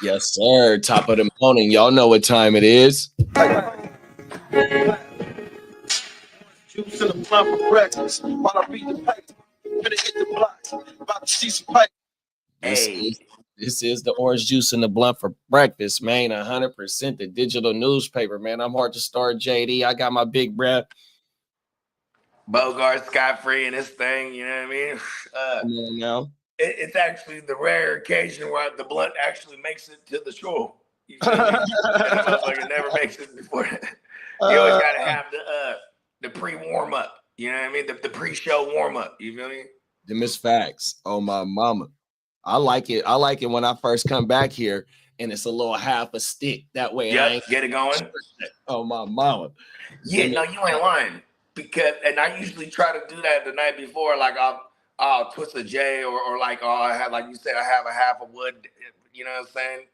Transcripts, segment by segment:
Yes, sir. Top of the morning. Y'all know what time it is. Juice in the blunt for breakfast. While I beat the paper, gonna hit the block. About to see some pipe. This is the orange juice in the blunt for breakfast, man. 100% the digital newspaper, man. I'm hard to start, JD. I got my big breath. Bogard scot-free in this thing, you know what I mean? Come on now. It's actually the rare occasion where the blunt actually makes it to the show. You feel me? That motherfucker never makes it before. You always gotta have the pre-warm up. You know what I mean? The pre-show warm up. You feel me? Them is facts. Oh my mama. I like it. I like it when I first come back here and it's a little half a stick. That way I ain't get it going. Oh my mama. Yeah, no, you ain't lying. And I usually try to do that the night before, like I'll twist a J or like I have, like you said, I have a half a wood, you know what I'm saying?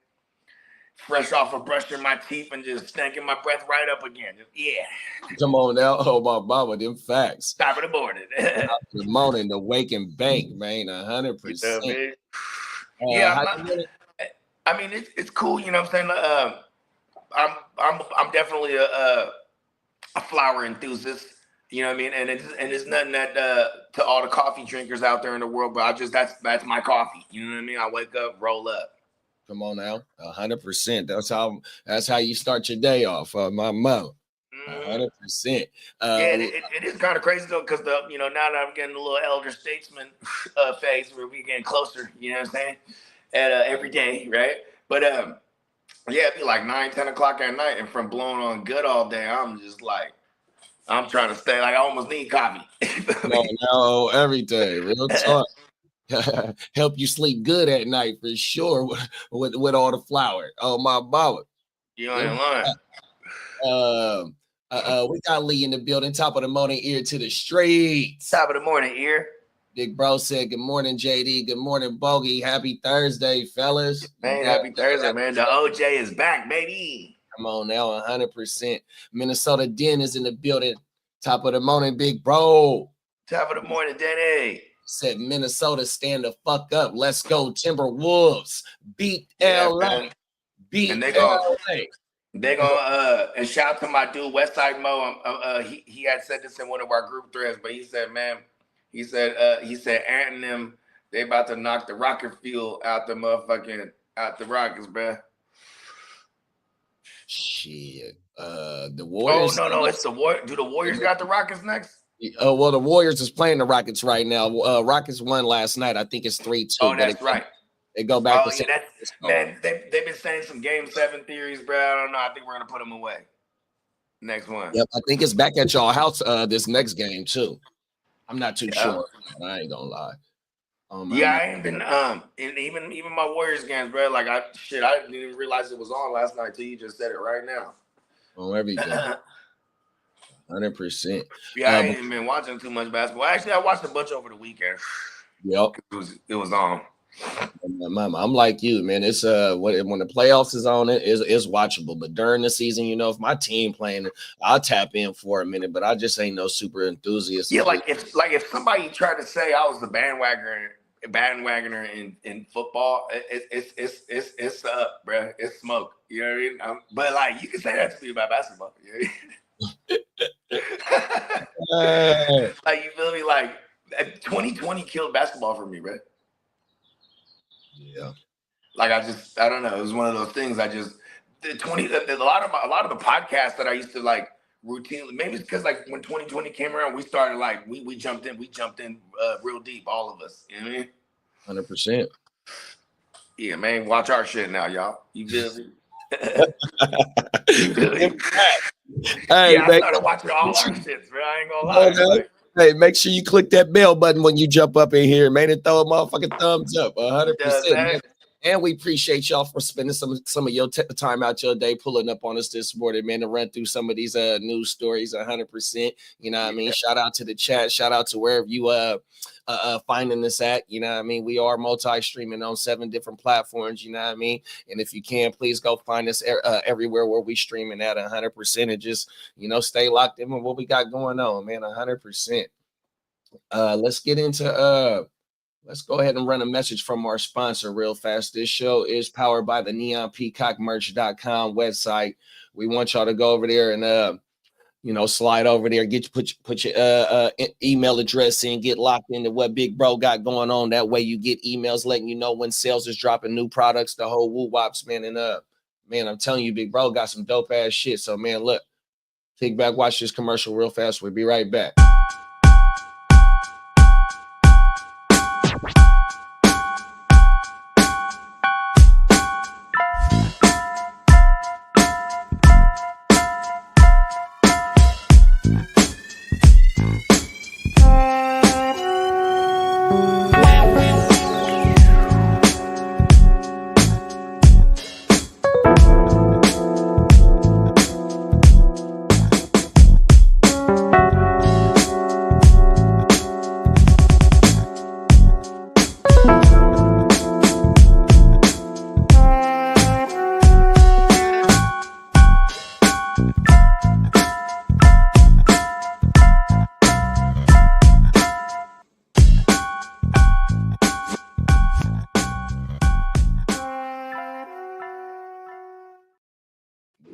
Fresh off of brushing my teeth and just stinking my breath right up again. Yeah. Come on now. Oh my mama, them facts. Top of the morning. Top of the morning, the wake and bake, man. 100%. Yeah, I mean it's cool, you know what I'm saying? I'm definitely a flower enthusiast. You know what I mean? And it's nothing that to all the coffee drinkers out there in the world, but that's my coffee. You know what I mean? I wake up, roll up. Come on now, 100%. That's how you start your day off. My mom, 100%. Yeah, it is kind of crazy though, because now that I'm getting a little elder statesman phase where we're getting closer. You know what I'm saying? At every day, right? But yeah, it'd be like 9-10 o'clock at night, and from blowing on good all day, I'm just like. I'm trying to stay like I almost need coffee. No, every day. Real talk. Help you sleep good at night for sure with all the flour. Oh my mama. You ain't lying. We got Lee in the building. Top of the morning, ear to the streets. Top of the morning, ear. Big bro said, good morning, JD. Good morning, Bogey. Happy Thursday, fellas. Man, happy Thursday, man. The OJ is back, baby. Come on now, 100%. Minnesota Den is in the building. Top of the morning, big bro. Top of the morning, Denny. Said Minnesota, stand the fuck up. Let's go, Timberwolves. Beat LA. Beat and LA. They gonna and shout out to my dude Westside Mo. He had said this in one of our group threads, but he said, man, he said Ant and them, they about to knock the rocket fuel out the Rockets, bruh. Shit. The Warriors. Oh no, it's the Warriors. Do the Warriors got the Rockets next? Well, the Warriors is playing the Rockets right now. Rockets won last night. I think it's 3-2. Oh, that's right. They go back to man. They've been saying some Game 7 theories, bro. I don't know. I think we're gonna put them away. Next one. Yep, I think it's back at y'all house this next game too. I'm not too sure. I ain't gonna lie. I ain't been and even my Warriors games, bro. Like I didn't even realize it was on last night till you just said it right now. On everything. 100%. Yeah, I ain't been watching too much basketball. Actually, I watched a bunch over the weekend. Yep. It was on. I'm like you, man. It's when the playoffs is on, it's watchable. But during the season, if my team playing, I'll tap in for a minute. But I just ain't no super enthusiast. Yeah, if somebody tried to say I was the bandwagoner in football, it's up, bro. It's smoke. You know what I mean? But like you can say that to me about basketball. You know what I mean? Like you feel me? Like 2020 killed basketball for me, bro. Yeah. Like I don't know. It was one of those things. A lot of the podcasts that I used to like routinely. Maybe it's because like when 2020 came around, we started like we jumped in real deep, all of us. You know what I mean? 100%. Yeah, man. Watch our shit now, y'all. You feel me? Hey, I started watching all our shits, bro. I ain't gonna lie. Hey, make sure you click that bell button when you jump up in here, man, and throw a motherfucking thumbs up. 100%. And we appreciate y'all for spending some of your time out your day pulling up on us this morning, man, to run through some of these news stories 100%. You know what I mean? Shout out to the chat. Shout out to wherever you finding this at. You know what I mean? We are multi-streaming on 7 different platforms. You know what I mean? And if you can, please go find us everywhere where we streaming at 100% and just, you know, stay locked in with what we got going on, man, 100%. Let's get into let's go ahead and run a message from our sponsor real fast. This show is powered by the neonpeacockmerch.com website. We want y'all to go over there and you know, slide over there, put your email address in, get locked into what Big Bro got going on. That way you get emails letting you know when sales is dropping new products, the whole woo wops, man. And man, I'm telling you, Big Bro got some dope ass shit. So man, look, kick back, watch this commercial real fast. We'll be right back.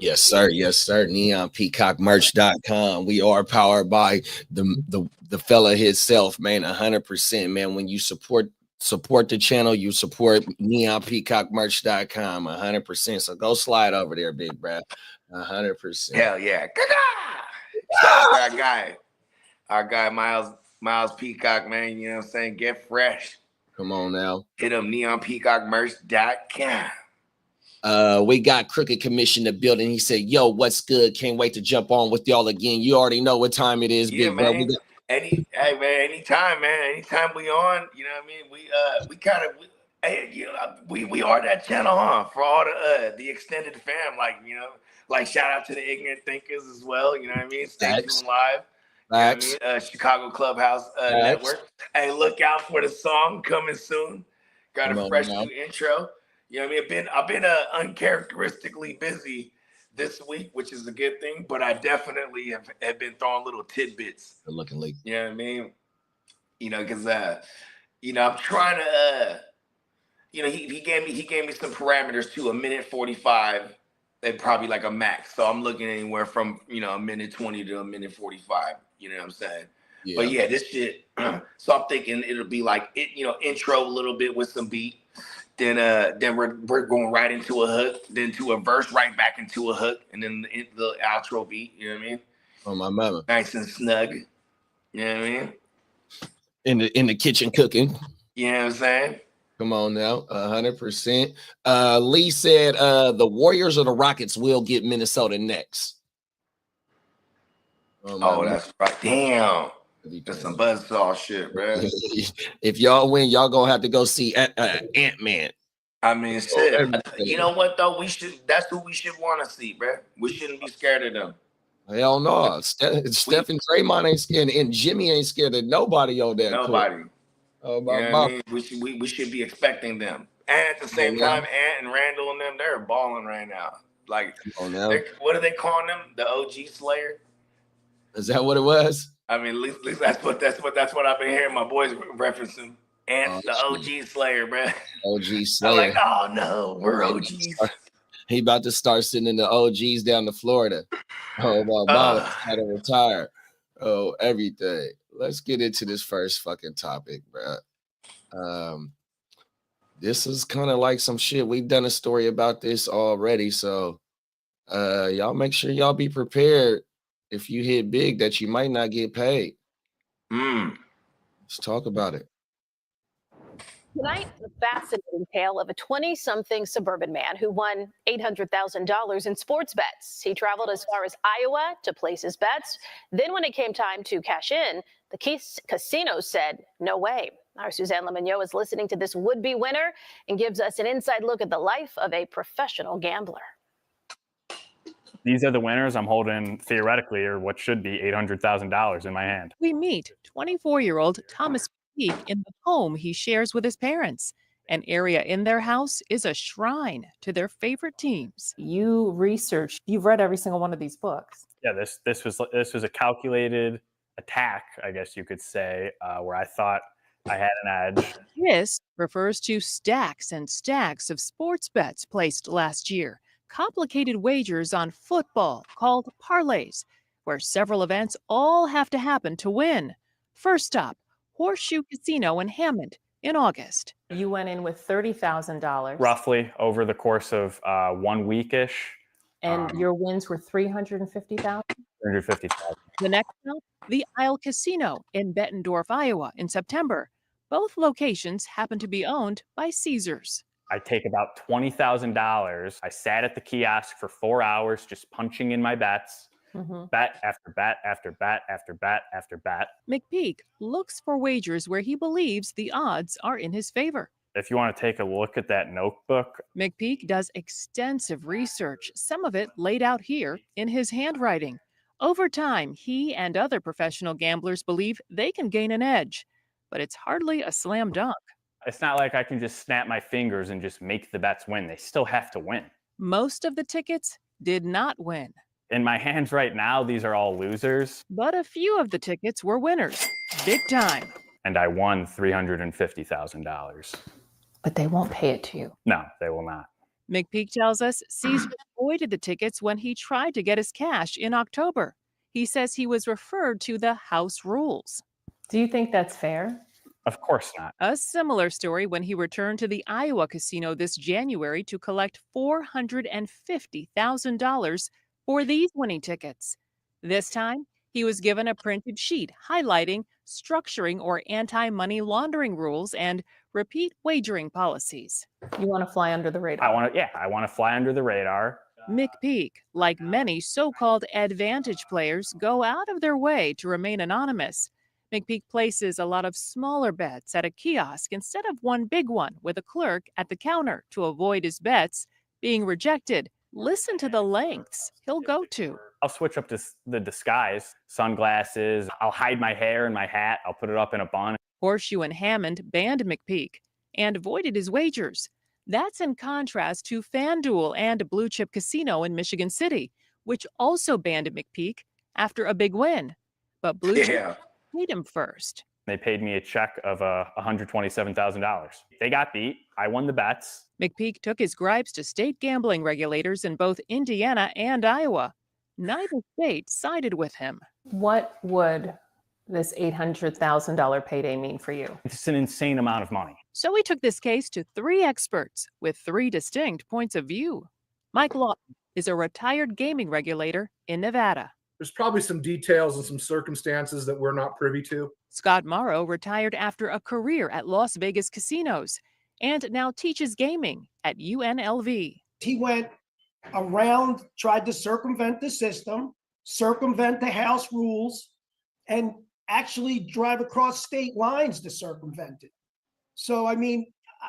Yes, sir. Yes, sir. NeonPeacockMerch.com. We are powered by the fella himself, man. 100%, man. When you support the channel, you support NeonPeacockMerch.com. 100%. So go slide over there, big bro. 100%. Hell yeah. Shout out to our guy Miles Peacock, man. You know what I'm saying? Get fresh. Come on now. Hit him, NeonPeacockMerch.com. We got Crooked Commission in the building. He said, yo, what's good? Can't wait to jump on with y'all again. You already know what time it is, yeah, big man. bro. Anytime, man. Anytime we on, you know what I mean? We are that channel, huh? For all the extended fam, like shout out to the ignorant thinkers as well. You know what I mean? Stay tuned live. You know what I mean? Chicago Clubhouse Network. Hey, look out for the song coming soon. Got a fresh new intro. You know what I mean? I've been uncharacteristically busy this week, which is a good thing, but I definitely have been throwing little tidbits. Looking like, you know what I mean? You know, because I'm trying to he gave me some parameters to a minute 45 and probably like a max. So I'm looking anywhere from a minute 20 to a minute 45. You know what I'm saying? Yeah. But yeah, this shit. So I'm thinking it'll be like intro a little bit with some beat. Then we're going right into a hook, then to a verse, right back into a hook, and then the outro beat. You know what I mean? Oh my mama, nice and snug. You know what I mean? In the kitchen cooking. You know what I'm saying? Come on now, 100%. Lee said the Warriors or the Rockets will get Minnesota next. Oh, that's right. Damn. That's some buzzsaw shit, bro. If y'all win, y'all gonna have to go see Ant-Man. I mean, shit. You know what though? That's who we should want to see, bro. We shouldn't be scared of them. Hell no. Steph and Draymond ain't scared, and Jimmy ain't scared of nobody on that. Nobody. Court. Oh my God. I mean? We should be expecting them. And at the same time, Ant and Randall and them, they're balling right now. Like, what are they calling them? The OG Slayer? Is that what it was? I mean, at least that's what I've been hearing my boys referencing. And the OG Slayer, bro. OG Slayer. I'm like, oh no, we're OGs. He about to start sending the OGs down to Florida. Oh my mama, had to retire. Oh, everything. Let's get into this first fucking topic, bro. This is kind of like some shit. We've done a story about this already, so y'all make sure y'all be prepared. If you hit big, that you might not get paid. Let's talk about it. Tonight, the fascinating tale of a 20-something suburban man who won $800,000 in sports bets. He traveled as far as Iowa to place his bets. Then when it came time to cash in, the casino said, no way. Our Suzanne Lemonnier is listening to this would-be winner and gives us an inside look at the life of a professional gambler. These are the winners I'm holding theoretically, or what should be $800,000 in my hand. We meet 24-year-old Thomas Peak in the home he shares with his parents. An area in their house is a shrine to their favorite teams. You've read every single one of these books. Yeah, this was a calculated attack, I guess you could say, where I thought I had an edge. This refers to stacks and stacks of sports bets placed last year. Complicated wagers on football called parlays, where several events all have to happen to win. First stop, Horseshoe Casino in Hammond in August. You went in with $30,000. Roughly over the course of 1 week-ish. And your wins were $350,000? $350,000. The next stop, the Isle Casino in Bettendorf, Iowa in September. Both locations happen to be owned by Caesars. I take about $20,000. I sat at the kiosk for 4 hours just punching in my bets. Bet after bet after bet after bet after bet. McPeak looks for wagers where he believes the odds are in his favor. If you want to take a look at that notebook. McPeak does extensive research, some of it laid out here in his handwriting. Over time, he and other professional gamblers believe they can gain an edge, but it's hardly a slam dunk. It's not like I can just snap my fingers and just make the bets win. They still have to win. Most of the tickets did not win. In my hands right now, these are all losers. But a few of the tickets were winners, big time. And I won $350,000. But they won't pay it to you. No, they will not. McPeak tells us Caesar avoided the tickets when he tried to get his cash in October. He says he was referred to the house rules. Do you think that's fair? Of course not. A similar story when he returned to the Iowa casino this January to collect $450,000 for these winning tickets. This time, he was given a printed sheet highlighting structuring or anti-money laundering rules and repeat wagering policies. You want to fly under the radar? I want to fly under the radar. McPeak, like many so-called advantage players, go out of their way to remain anonymous. McPeak places a lot of smaller bets at a kiosk instead of one big one with a clerk at the counter to avoid his bets being rejected. Listen to the lengths he'll go to. I'll switch up to the disguise, sunglasses. I'll hide my hair in my hat. I'll put it up in a bun. Horseshoe and Hammond banned McPeak and avoided his wagers. That's in contrast to FanDuel and Blue Chip Casino in Michigan City, which also banned McPeak after a big win. But Blue Chip paid him first. They paid me a check of $127,000. They got beat. I won the bets. McPeak took his gripes to state gambling regulators in both Indiana and Iowa. Neither state sided with him. What would this $800,000 payday mean for you? It's an insane amount of money. So he took this case to 3 experts with 3 distinct points of view. Mike Lawton is a retired gaming regulator in Nevada. There's probably some details and some circumstances that we're not privy to. Scott Morrow retired after a career at Las Vegas casinos and now teaches gaming at UNLV. He went around, tried to circumvent the system, circumvent the house rules, and actually drive across state lines to circumvent it. So, I mean,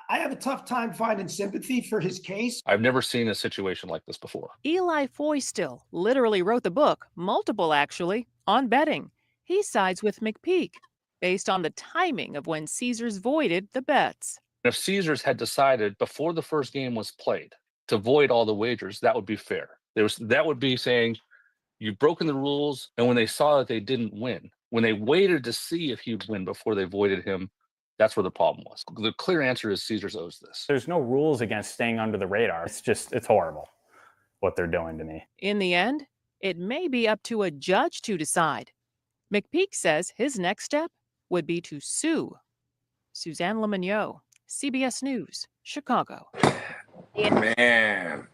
I have a tough time finding sympathy for his case. I've never seen a situation like this before. Eli Foystill literally wrote the book, multiple actually, on betting. He sides with McPeak based on the timing of when Caesars voided the bets. If Caesars had decided before the first game was played to void all the wagers, that would be fair. That would be saying you've broken the rules, and when they saw that they didn't win, when they waited to see if he'd win before they voided him, that's where the problem was. The clear answer is Caesars owes this. There's no rules against staying under the radar. It's horrible what they're doing to me. In the end, it may be up to a judge to decide. McPeak says his next step would be to sue. Suzanne Lemonnier, CBS News, Chicago. Man,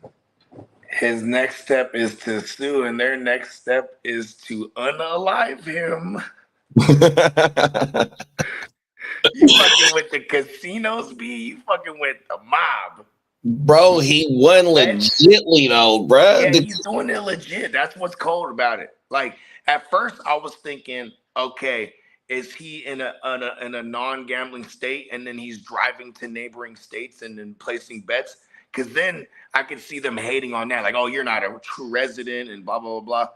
his next step is to sue, and their next step is to unalive him. You fucking with the casinos, B? You fucking with the mob. Bro, he won legitly though, bro. Yeah, he's doing it legit. That's what's cold about it. Like, at first I was thinking, okay, is he in a non-gambling state, and then he's driving to neighboring states and then placing bets? Because then I could see them hating on that, like, oh, you're not a true resident and blah blah blah blah.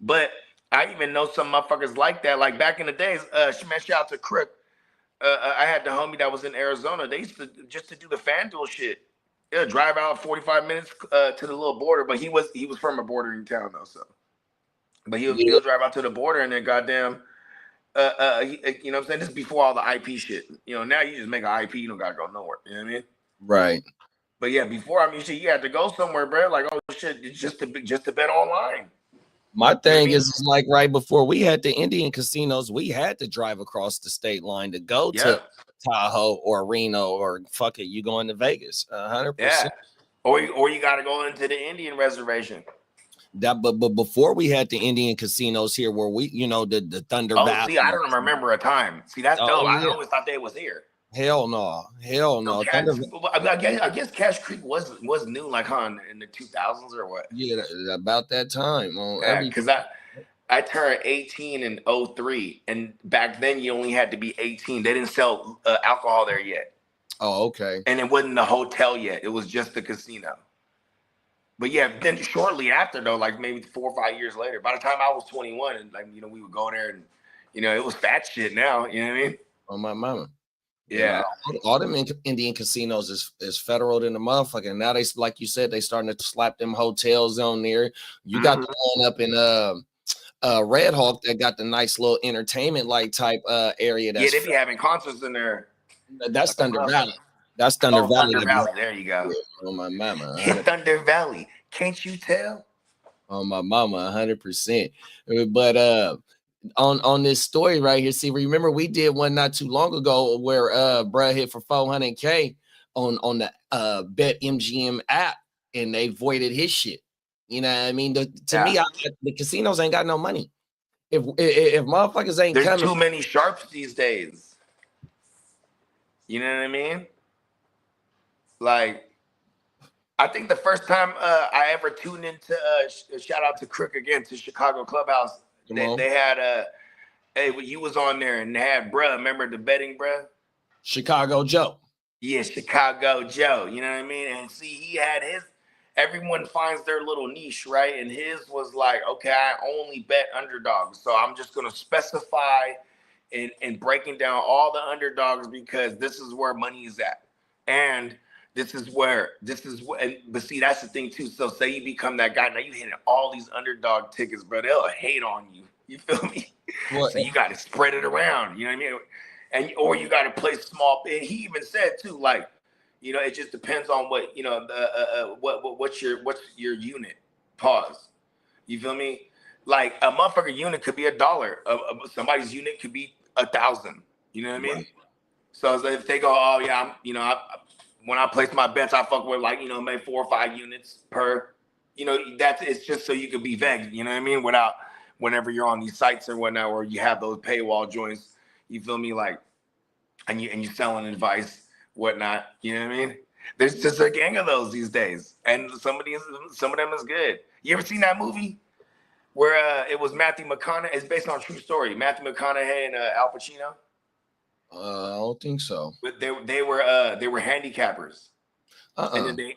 But I even know some motherfuckers like that. Like back in the days, shout out to Crook. I had the homie that was in Arizona. They used to just to do the FanDuel shit. Yeah, drive out 45 minutes to the little border, but he was from a bordering town though, so. But he'll drive out to the border and then goddamn, you know what I'm saying? This is before all the IP shit. You know, now you just make an IP, you don't gotta go nowhere. You know what I mean? Right. But yeah, before, I mean, shit, you had to go somewhere, bro. Like, oh shit, it's just to bet online. My thing is like right before we had the Indian casinos, we had to drive across the state line to go to Tahoe or Reno or fuck it, you going to Vegas, 100%. Yeah, or you got to go into the Indian reservation. That, but before we had the Indian casinos here, where we, you know, the Thunder Valley. See, I don't remember a time. See, that's dope. I always thought they was here. Hell no. I guess Cash Creek was new, like in the 2000s or what? Yeah, about that time. Because I turned 18 in 03, and back then you only had to be 18. They didn't sell alcohol there yet. Oh, okay. And it wasn't the hotel yet. It was just the casino. But yeah, then shortly after though, like maybe 4 or 5 years later, by the time I was 21, and like, you know, we would go there and, you know, it was fat shit now. You know what I mean? Oh, my mama. Yeah, all them Indian casinos is federal in the motherfucker. Now they, like you said, they starting to slap them hotels on there. You got the one up in Red Hawk that got the nice little entertainment like type area. That's they be having concerts in there. That's Thunder Valley. That's Thunder Valley. Thunder Valley. There you go. Oh my mama. Thunder Valley. Can't you tell? Oh my mama, 100%. But on this story right here, see, remember we did one not too long ago where bruh hit for 400K on the Bet MGM app, and they voided his shit. You know what I mean? To me, the casinos ain't got no money. If motherfuckers ain't There's coming, too many sharps these days. You know what I mean? Like, I think the first time I ever tuned into shout out to Crook again, to Chicago Clubhouse. They had hey, you was on there and they had bruh, remember the betting bruh? Chicago Joe. Yeah, Chicago Joe. You know what I mean? And see, he had his, everyone finds their little niche, right? And his was like, okay, I only bet underdogs. So I'm just gonna specify in breaking down all the underdogs because this is where money is at. And this is what, but see, that's the thing too. So say you become that guy, now you hitting all these underdog tickets, bro. They'll hate on you. You feel me? What? So you got to spread it around. You know what I mean? And or you got to play small. And he even said too, like, you know, it just depends on what, you know, what's your unit. Pause. You feel me? Like a motherfucker unit could be $1. Somebody's unit could be 1,000. You know what I mean? Right. So if they go, oh yeah, when I place my bets, I fuck with like, you know, maybe 4 or 5 units per, you know, it's just so you can be vague, you know what I mean? Without, whenever you're on these sites or whatnot, or you have those paywall joints, you feel me? Like, and you're selling advice, whatnot, you know what I mean? There's just a gang of those these days. And some of them is good. You ever seen that movie where it was Matthew McConaughey? It's based on a true story. Matthew McConaughey and Al Pacino. I don't think so. But they were handicappers, and then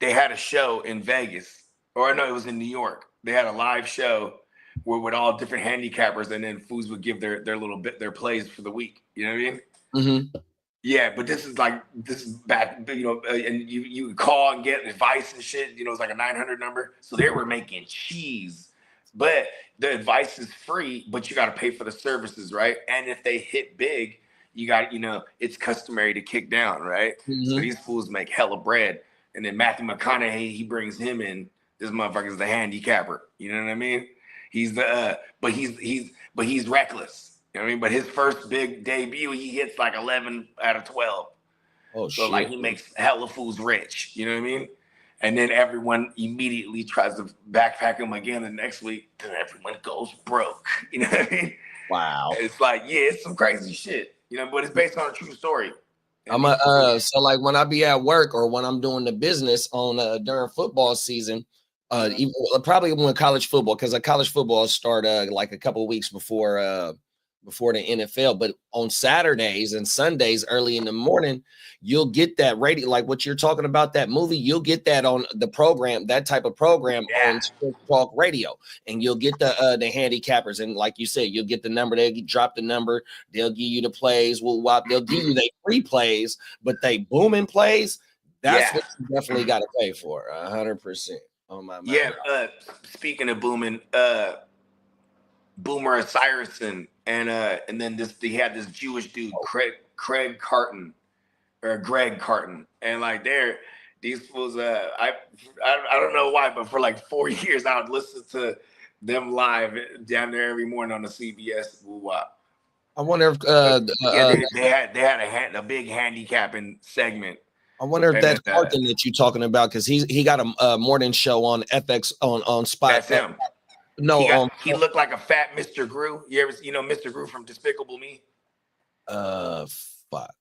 they had a show in Vegas, or no, it was in New York. They had a live show where with all different handicappers, and then fools would give their little bit their plays for the week. You know what I mean? Mm-hmm. Yeah, but this is back, you know, and you would call and get advice and shit. You know, it's like a 900 number. So they were making cheese, but the advice is free, but you got to pay for the services, right? And if they hit big, you got, you know, it's customary to kick down, right? Mm-hmm. So these fools make hella bread. And then Matthew McConaughey, he brings him in. This motherfucker's the handicapper. You know what I mean? He's the but he's reckless. You know what I mean? But his first big debut, he hits like 11 out of 12. Oh, so shit. Like he makes hella fools rich. You know what I mean? And then everyone immediately tries to backpack him again the next week. Then everyone goes broke. You know what I mean? Wow. It's like, yeah, it's some crazy shit. You know, but it's based on a true story. So like when I be at work or when I'm doing the business on during football season, even, probably when college football, because college football start like a couple of weeks before before the NFL. But on Saturdays and Sundays, early in the morning, you'll get that radio, like what you're talking about, that movie. You'll get that on the program, that type of program on Sports Talk Radio, and you'll get the handicappers. And like you said, you'll get the number. They drop the number. They'll give you the plays. They'll give you the free plays, but they booming plays. That's what you definitely got to pay for, 100%. On my mind. Yeah. Speaking of booming, Boomer Esiason, and then he had this Jewish dude, Greg Carton, and like these fools. I don't know why, but for like 4 years, I would listen to them live down there every morning on the CBS. Woo-wop. I wonder if they had a big handicapping segment. I wonder if that's Carton that you're talking about, because he got a morning show on FX on Spot. That's him. No, he looked like a fat Mr. Gru. You know Mr. Gru from Despicable Me? Fuck.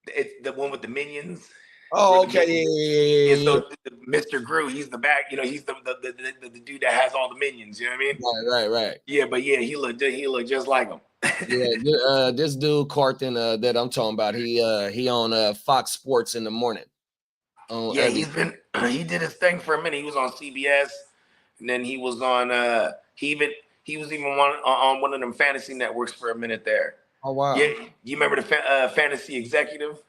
It's the one with the minions. Oh, okay. Yeah. So Mr. Gru, he's the back. He's the dude that has all the minions. You know what I mean? Right. Yeah, but yeah, he looked just like him. Yeah, this dude Carton that I'm talking about, he on Fox Sports in the morning. He did his thing for a minute. He was on CBS, and then he was on he was even on one of them fantasy networks for a minute there. Oh wow! Yeah, you remember the fantasy executive,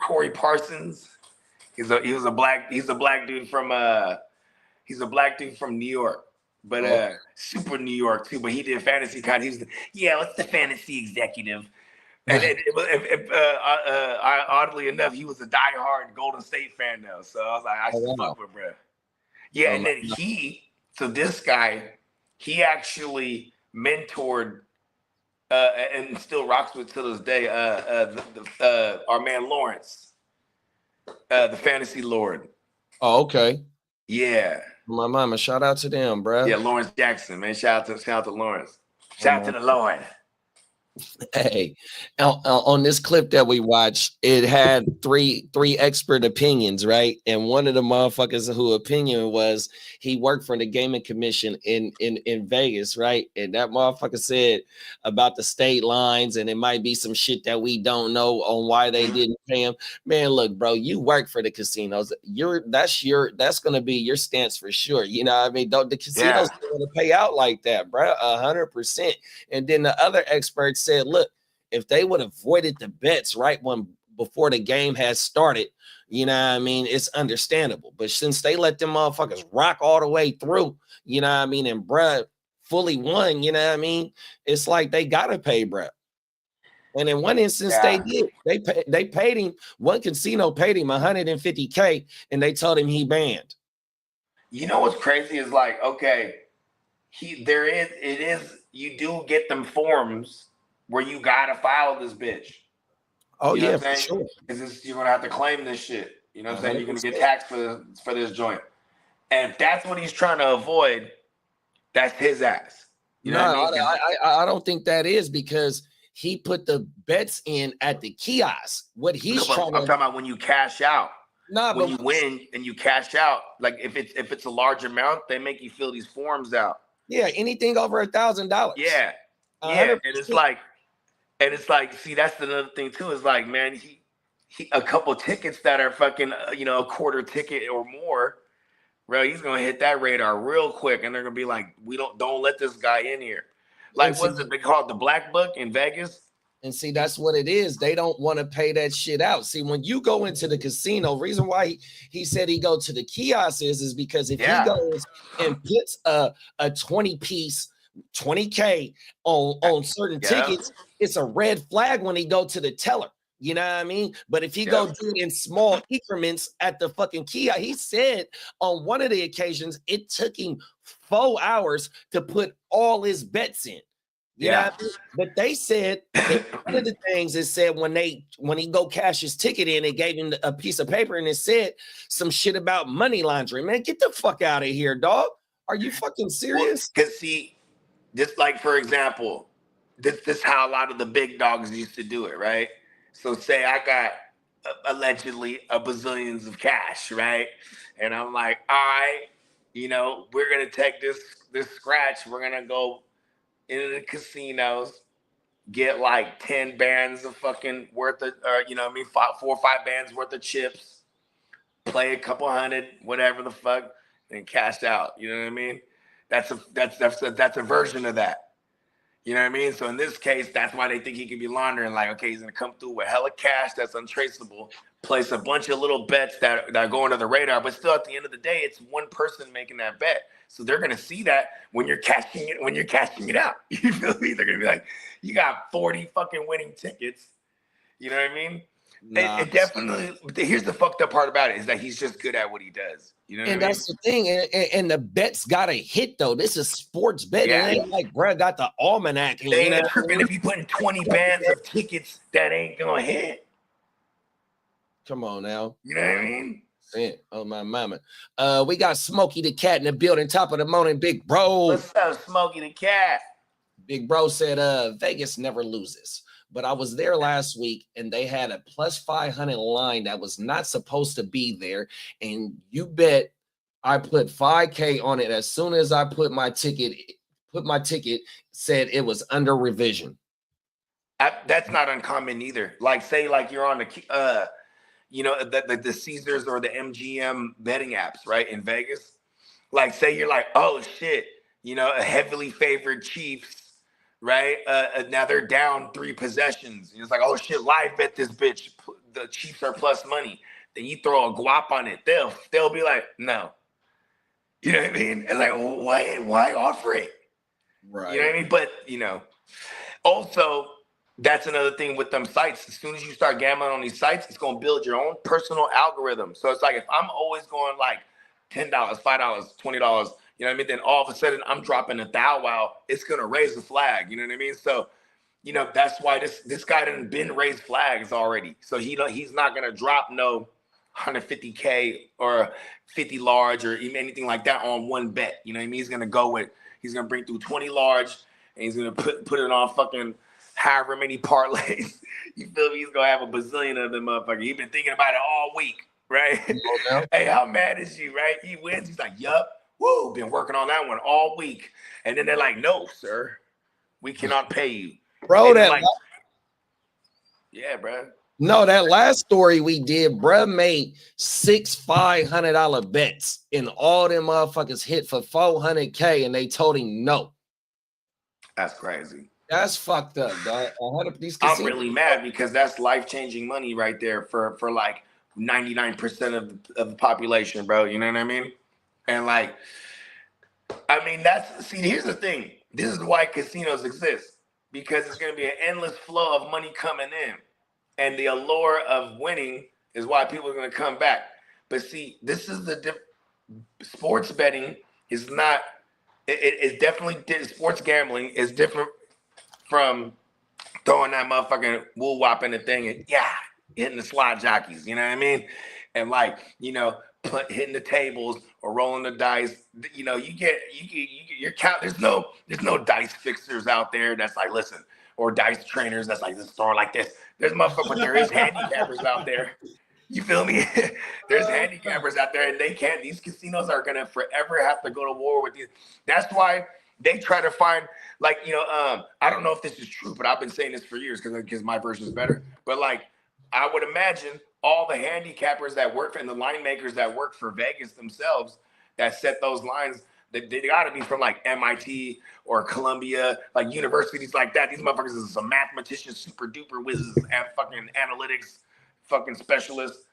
Corey Parsons? He's a black dude from New York. But super New York too. But he did fantasy kind. What's the fantasy executive? And oddly enough, he was a diehard Golden State fan though. So I was like, I fuck with bro. Yeah, and then this guy, he actually mentored and still rocks with to this day. Our man Lawrence, the fantasy lord. Oh, okay. Yeah. My mama, shout out to them, bro. Yeah, Lawrence Jackson, man. Shout out to Lawrence. Shout out to the Lord. Hey, on this clip that we watched, it had three expert opinions, right? And one of the motherfuckers who opinion was he worked for the gaming commission in Vegas, right? And that motherfucker said about the state lines, and it might be some shit that we don't know on why they didn't pay him. Man, look, bro, you work for the casinos. That's gonna be your stance for sure. You know what I mean? The casinos don't want to pay out like that, bro. 100%. And then the other experts said, look, if they would have avoided the bets before the game has started, you know what I mean, it's understandable. But since they let them motherfuckers rock all the way through, you know what I mean, and bruh fully won, you know what I mean, it's like they gotta pay bruh. And in one instance, they did. They paid him. One casino paid him $150K, and they told him he banned. You know what's crazy is like, okay, you do get them forms where you gotta file this bitch. Oh, you know for sure. Because you're gonna have to claim this shit. You know what I'm saying? You're gonna get taxed for this joint. And if that's what he's trying to avoid, that's his ass. You know what I mean? I don't think that is, because he put the bets in at the kiosk. What he's I'm talking about when you cash out. When you win and you cash out, like if it's a large amount, they make you fill these forms out. Yeah, anything over $1,000. Yeah. Yeah. And it's like, see, that's another thing too. Is like, man, he a couple tickets that are fucking, a quarter ticket or more, bro, he's gonna hit that radar real quick, and they're gonna be like, don't let this guy in here. Like, what's it called, the Black Book in Vegas? And see, that's what it is. They don't want to pay that shit out. See, when you go into the casino, reason why he said he go to the kiosk is because if he goes and puts a 20-piece, $20K on certain tickets, it's a red flag when he go to the teller. You know what I mean? But if he go do it in small increments at the fucking kiosk, he said on one of the occasions, it took him 4 hours to put all his bets in. Yeah, but they said one of the things is said when he go cash his ticket in, they gave him a piece of paper and it said some shit about money laundering. Man, get the fuck out of here, dog. Are you fucking serious? Because see, just like for example, this is how a lot of the big dogs used to do it, right? So say I got allegedly a bazillions of cash, right? And I'm like, all right, we're gonna take this scratch, we're gonna go into the casinos, get like 10 bands of fucking worth of, you know what I mean, 4 or 5 bands worth of chips, play a couple hundred, whatever the fuck, and cash out. You know what I mean? That's a version of that. You know what I mean? So in this case, that's why they think he can be laundering. Like, okay, he's gonna come through with hella cash that's untraceable, place a bunch of little bets that go under the radar, but still at the end of the day, it's one person making that bet. So they're gonna see that when you're cashing it out. You feel me? They're gonna be like, you got 40 fucking winning tickets. You know what I mean? Nah. It definitely. Here's the fucked up part about it is that he's just good at what he does. You know what I mean? That's the thing. And the bet's got to hit though. This is sports betting. Yeah. It ain't like bro got the almanac. And, they ain't tripping if you putting 20 bands of tickets that ain't gonna hit. Come on now. You know what I mean? Yeah. Oh my mama. We got Smokey the Cat in the building. Top of the morning, big bro. What's up, Smokey the Cat? Big bro said Vegas never loses. But I was there last week and they had a plus 500 line that was not supposed to be there. And you bet I put 5K on it as soon as I put my ticket, said it was under revision. That's not uncommon either. Like say like you're on the you know, the Caesars or the MGM betting apps, right, in Vegas. Like say you're like, oh shit, you know, a heavily favored Chiefs. Right now they're down 3 possessions. It's like, oh shit, live bet this bitch. The Chiefs are plus money. Then you throw a guap on it. They'll be like, no. You know what I mean? And like, why offer it? Right. You know what I mean? But you know, also that's another thing with them sites. As soon as you start gambling on these sites, it's gonna build your own personal algorithm. So it's like if I'm always going like $10, $5, $20. You know what I mean? Then all of a sudden I'm dropping a $1,000. It's gonna raise the flag. You know what I mean? So, you know, that's why this guy done been raised flags already. So he's not gonna drop no 150K or 50 large or even anything like that on one bet. You know what I mean? He's gonna bring through 20 large and he's gonna put it on fucking however many parlays. You feel me? He's gonna have a bazillion of them motherfuckers. He's been thinking about it all week, right? Hey, how mad is you, right? He wins. He's like, yup. Woo, been working on that one all week. And then they're like, no, sir, we cannot pay you. Bro, that like, yeah, bro. No, that last story we did, bro, made 6 $500 bets and all them motherfuckers hit for 400K and they told him no. That's crazy. That's fucked up, dog. I'm really mad because that's life-changing money right there for like 99% of the population, bro. You know what I mean? And like, I mean, here's the thing. This is why casinos exist, because it's going to be an endless flow of money coming in. And the allure of winning is why people are going to come back. But see, this is sports betting is not, it's definitely, sports gambling is different from throwing that motherfucking wool wop in the thing and hitting the slot jockeys, you know what I mean? And like, you know, hitting the tables or rolling the dice, you know, you get your count. There's no dice fixers out there that's like, listen, or dice trainers that's like, this store like this. There's motherfuckers, but there is handicappers out there. You feel me? There's handicappers out there, and these casinos are gonna forever have to go to war with you. That's why they try to find, like, you know, I don't know if this is true, but I've been saying this for years because my version is better. But like, I would imagine all the handicappers that work and the line makers that work for Vegas themselves that set those lines, they got to be from like MIT or Columbia, like universities like that. These motherfuckers is some mathematicians, super duper whizzes, and fucking analytics, fucking specialists.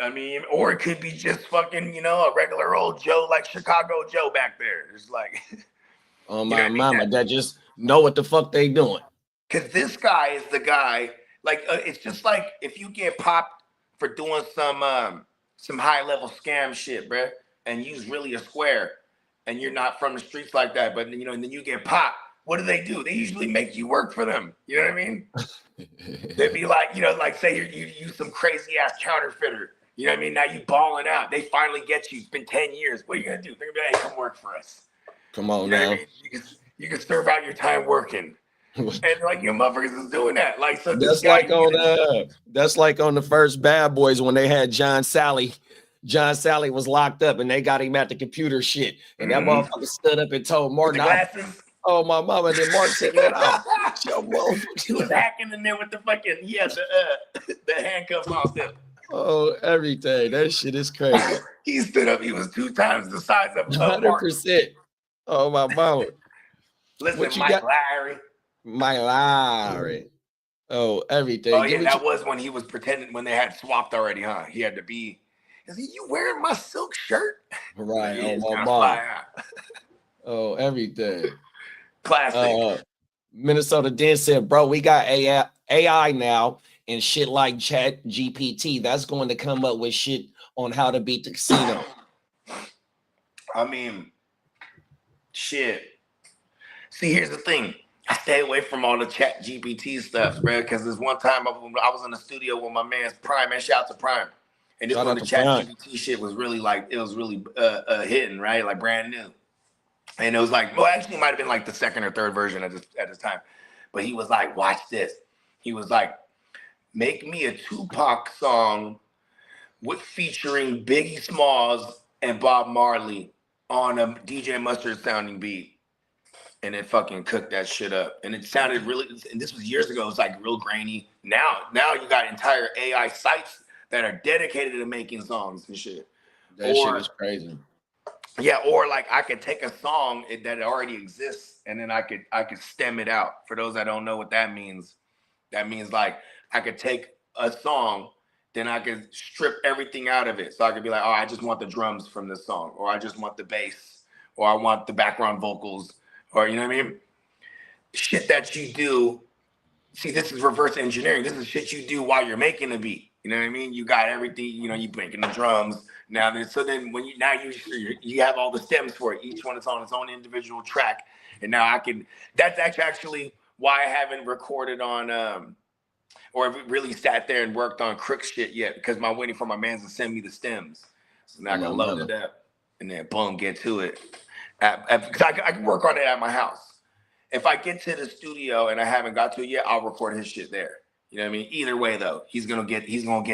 I mean, or it could be just fucking, you know, a regular old Joe, like Chicago Joe back there. It's like, oh my mama, that just know what the fuck they doing. Because this guy is the guy. Like, it's just like if you get popped for doing some high level scam shit, bruh, and you's really a square, and you're not from the streets like that, but you know, and then you get popped. What do? They usually make you work for them. You know what I mean? They'd be like, you know, like say you use some crazy ass counterfeiter. You know what I mean? Now you balling out. They finally get you. It's been 10 years. What are you gonna do? They're gonna be like, hey, come work for us. Come on, now. I mean? You can serve out your time working. And like your motherfuckers is doing that. Like, so that's like on the first Bad Boys when they had John Sally. John Sally was locked up and they got him at the computer shit. And that motherfucker stood up and told Martin, Oh, my mama. Then Mark said, man, He was hacking in there with the fucking, the handcuffs on them. Oh, everything. That shit is crazy. He stood up. He was 2 times the size of 100%. Oh, my mama. Listen, Mike Larry. Oh, everything. Oh, yeah, that was when he was pretending, when they had swapped already, huh? He had to be, is he, you wearing my silk shirt? Right. Yeah, Oh, my mom. Oh, everything. Classic. Minnesota Den said, bro, we got AI now and shit like Chat GPT. That's going to come up with shit on how to beat the casino. I mean, shit. See, here's the thing. I stay away from all the Chat GPT stuff, bro, because there's one time I was in the studio with my man's Prime, man, shout out to Prime. And this when the Chat GPT shit was really like, it was really hitting, right? Like brand new. And it was like, well, actually it might have been like the second or third version at this time. But he was like, watch this. He was like, make me a Tupac song featuring Biggie Smalls and Bob Marley on a DJ Mustard sounding beat. And it fucking cooked that shit up. And it sounded really, and this was years ago, it was like real grainy. Now you got entire AI sites that are dedicated to making songs and shit. That shit is crazy. Yeah, or like I could take a song that already exists and then I could stem it out. For those that don't know what that means like I could take a song, then I could strip everything out of it. So I could be like, oh, I just want the drums from this song, or I just want the bass, or I want the background vocals. Or, you know what I mean? Shit that you do. See, this is reverse engineering. This is shit you do while you're making a beat. You know what I mean? You got everything, you know, you making the drums. So then when you have all the stems for it. Each one is on its own individual track. And now that's actually why I haven't recorded on, or really sat there and worked on Crook shit yet, because I'm waiting for my mans to send me the stems. So now I can load it up and then boom, get to it. Because I can work on it at my house. If I get to the studio and I haven't got to it yet, I'll record his shit there. You know what I mean? Either way, though, he's gonna get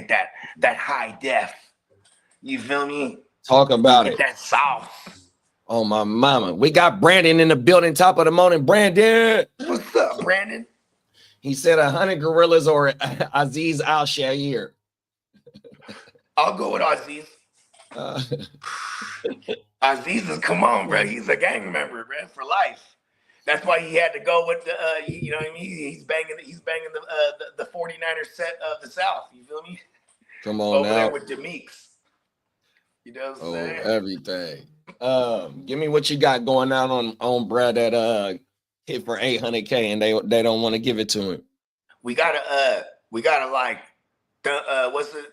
that high def. You feel me? Talk about it. That sauce. Oh my mama, we got Brandon in the building. Top of the morning, Brandon. What's up, Brandon? He said 100 gorillas or Aziz Al Shair. I'll go with Aziz. Aziz is, come on, bro. He's a gang member, bro, for life. That's why he had to go with the, you know what I mean? He's banging the 49er set of the South. You feel me? Come on over now. there with Demeeks. You know what I'm saying? Everything. Give me what you got going on Brad that hit for 800K and they don't want to give it to him. We gotta like what's it?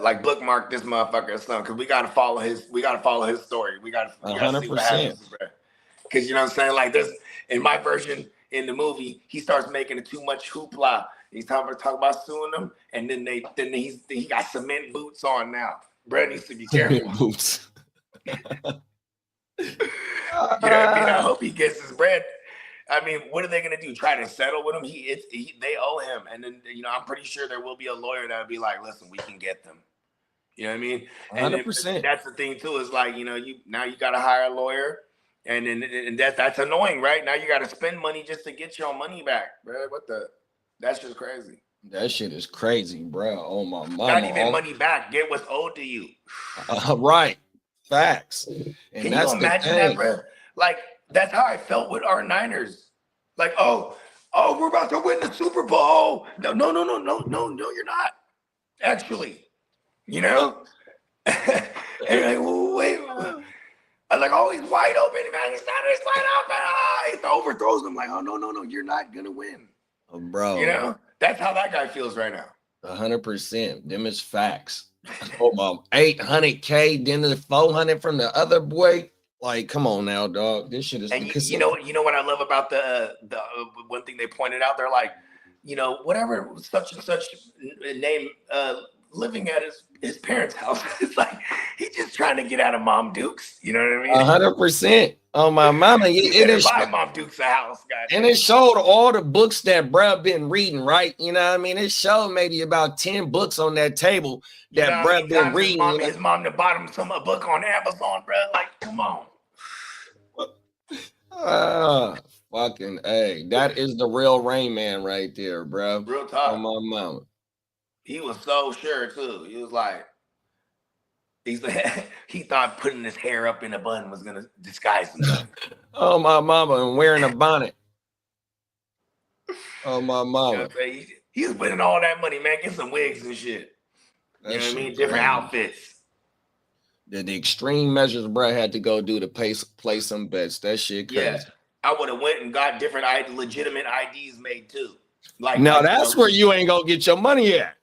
Like bookmark this motherfucker or something, because we gotta follow his story. We gotta 100%. Because you know what I'm saying? Like this in my version in the movie, he starts making it too much hoopla. He's talking about suing them, and then he got cement boots on now. Brad needs to be careful. Boots. You know what I mean? I hope he gets his bread. I mean, what are they gonna do? Try to settle with him? They owe him, and then I'm pretty sure there will be a lawyer that will be like, "Listen, we can get them." You know what I mean? 100%. That's the thing too. Is like you got to hire a lawyer, and that's annoying, right? Now you got to spend money just to get your money back, bro. That's just crazy. That shit is crazy, bro. Oh my mama. Not even money back. Get what's owed to you. Right. Facts. And can that's you imagine that, bro? Like that's how I felt with our Niners. Like, oh, we're about to win the Super Bowl. No, you're not. Actually, and like, wait. I'm like, oh, he's wide open, man. He's wide open. He overthrows him. Like, oh, no, you're not gonna win. Oh, bro. That's how that guy feels right now. 100%. Them is facts. Oh, mom. 800K, then the 400 from the other boy. Like, come on now, dog. This shit is. And you know what I love about the one thing they pointed out. They're like, whatever such and such name living at his parents' house. It's like he's just trying to get out of Mom Duke's. You know what I mean? 100%. Oh my mama, it is buy Mom Duke's a house, guys. And it showed all the books that bruh been reading, right? You know what I mean? It showed maybe about 10 books on that table that bruh been reading. His mom bought him a book on Amazon, bruh. Like, come on. Fucking hey, that is the real Rain Man right there, bro. Real talk. On my mama. He was so sure too. He was like, he thought putting his hair up in a bun was gonna disguise himself. Oh my mama, and wearing a bonnet. Oh my mama. You know what I'm saying? He's spending all that money, man. Get some wigs and shit. You know what I mean? Different outfits. The extreme measures bro had to go do to play some bets. That shit crazy. Yeah. I would have went and got different legitimate IDs made too. Like now that's where you ain't gonna get your money at.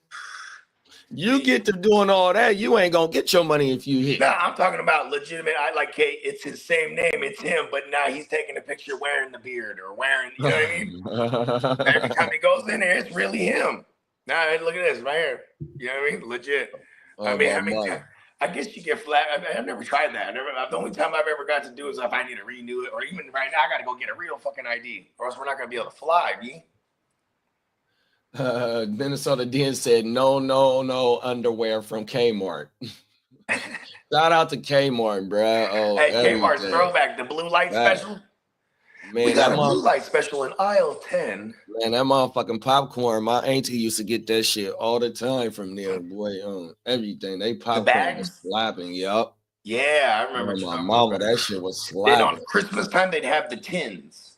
You get to doing all that, you ain't gonna get your money if you hit. Nah, I'm talking about legitimate. It's his same name, it's him, but now he's taking a picture wearing the beard or wearing, you know what I mean? Every time he goes in there, it's really him. Now look at this right here. You know what I mean? Legit. I guess you get flat. I've never tried that. The only time I've ever got to do is if I need to renew it, or even right now, I got to go get a real fucking ID, or else we're not gonna be able to fly, B. Minnesota Den said no underwear from Kmart. Shout out to Kmart, bro. Oh, hey, Kmart's throwback, the blue light special. Man, we got a blue light special in aisle 10. Man, that motherfucking popcorn. My auntie used to get that shit all the time from there, boy. Everything. They popcorn was slapping, yup. Yeah, I remember. My mama, that shit was slapping. Then on Christmas time, they'd have the tins.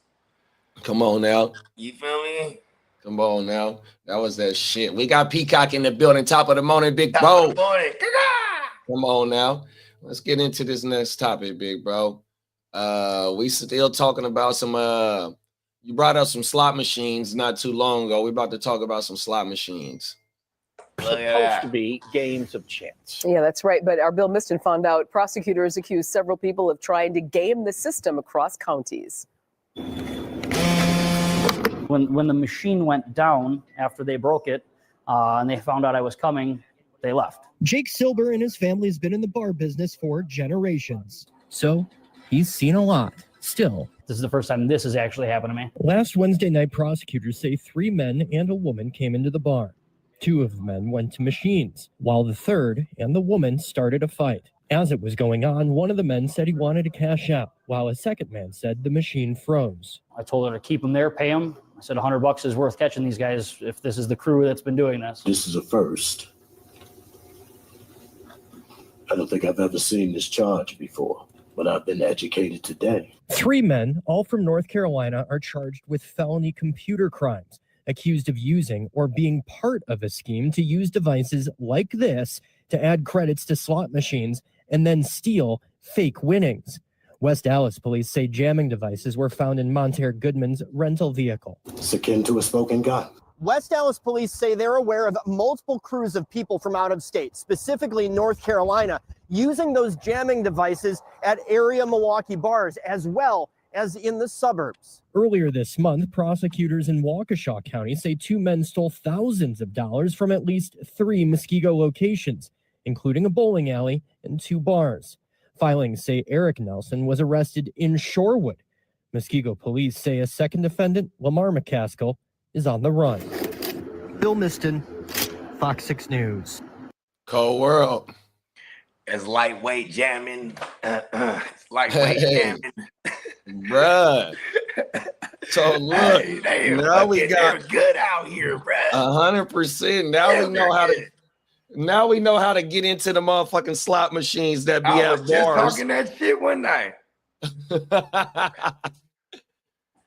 Come on now. You feel me? Come on now. That was that shit. We got Peacock in the building. Top of the morning, big bro. Come on now. Let's get into this next topic, big bro. We still talking about some you brought up some slot machines not too long ago. We're about to talk about some slot machines. Supposed to be games of chance. Yeah, that's right. But our Bill Miston found out prosecutors accused several people of trying to game the system across counties. When the machine went down after they broke it and they found out I was coming, they left. Jake Silber and his family has been in the bar business for generations. So he's seen a lot. Still, this is the first time this has actually happened to me. Last Wednesday night, prosecutors say 3 men and a woman came into the bar. 2 of the men went to machines, while the third and the woman started a fight. As it was going on, one of the men said he wanted to cash out, while a second man said the machine froze. I told her to keep them there, pay them. I said $100 is worth catching these guys if this is the crew that's been doing this. This is a first. I don't think I've ever seen this charge before, but I've been educated today. 3 men, all from North Carolina, are charged with felony computer crimes, accused of using or being part of a scheme to use devices like this to add credits to slot machines and then steal fake winnings. West Dallas police say jamming devices were found in Montere Goodman's rental vehicle. It's akin to a smoking gun. West Dallas police say they're aware of multiple crews of people from out of state, specifically North Carolina, using those jamming devices at area Milwaukee bars as well as in the suburbs. Earlier this month, prosecutors in Waukesha County say 2 men stole thousands of dollars from at least 3 Muskego locations, including a bowling alley and 2 bars. Filings say Eric Nelson was arrested in Shorewood. Muskego police say a second defendant, Lamar McCaskill, is on the run. Bill Miston, Fox 6 News. Cold world. It's lightweight jamming. It's lightweight jamming. Bruh. So look, now we got good out here, bruh. 100%. Now we know how to get into the motherfucking slot machines that be at bars. Just talking that shit one night.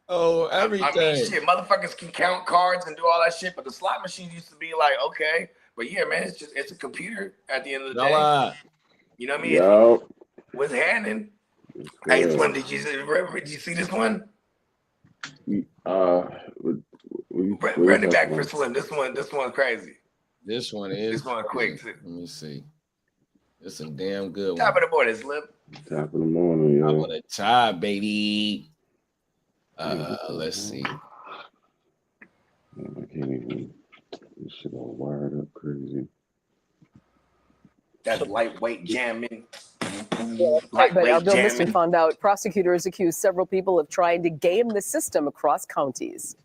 Oh, everything. I mean, shit, motherfuckers can count cards and do all that shit, but the slot machines used to be like, okay, but yeah, man, it's a computer at the end of the day. You know what I mean? Yo. What's happening? Hey, Slim, did you see this one? Run it back for Slim. This one crazy. This one quick too. Let me see. This is a damn good one. Top of the morning, Slim. Top of the morning, yo. Top of the top, baby. Let's see. I can't even. This shit all wired up crazy. That's lightweight jamming. But our Bill Miston found out prosecutors accused several people of trying to game the system across counties.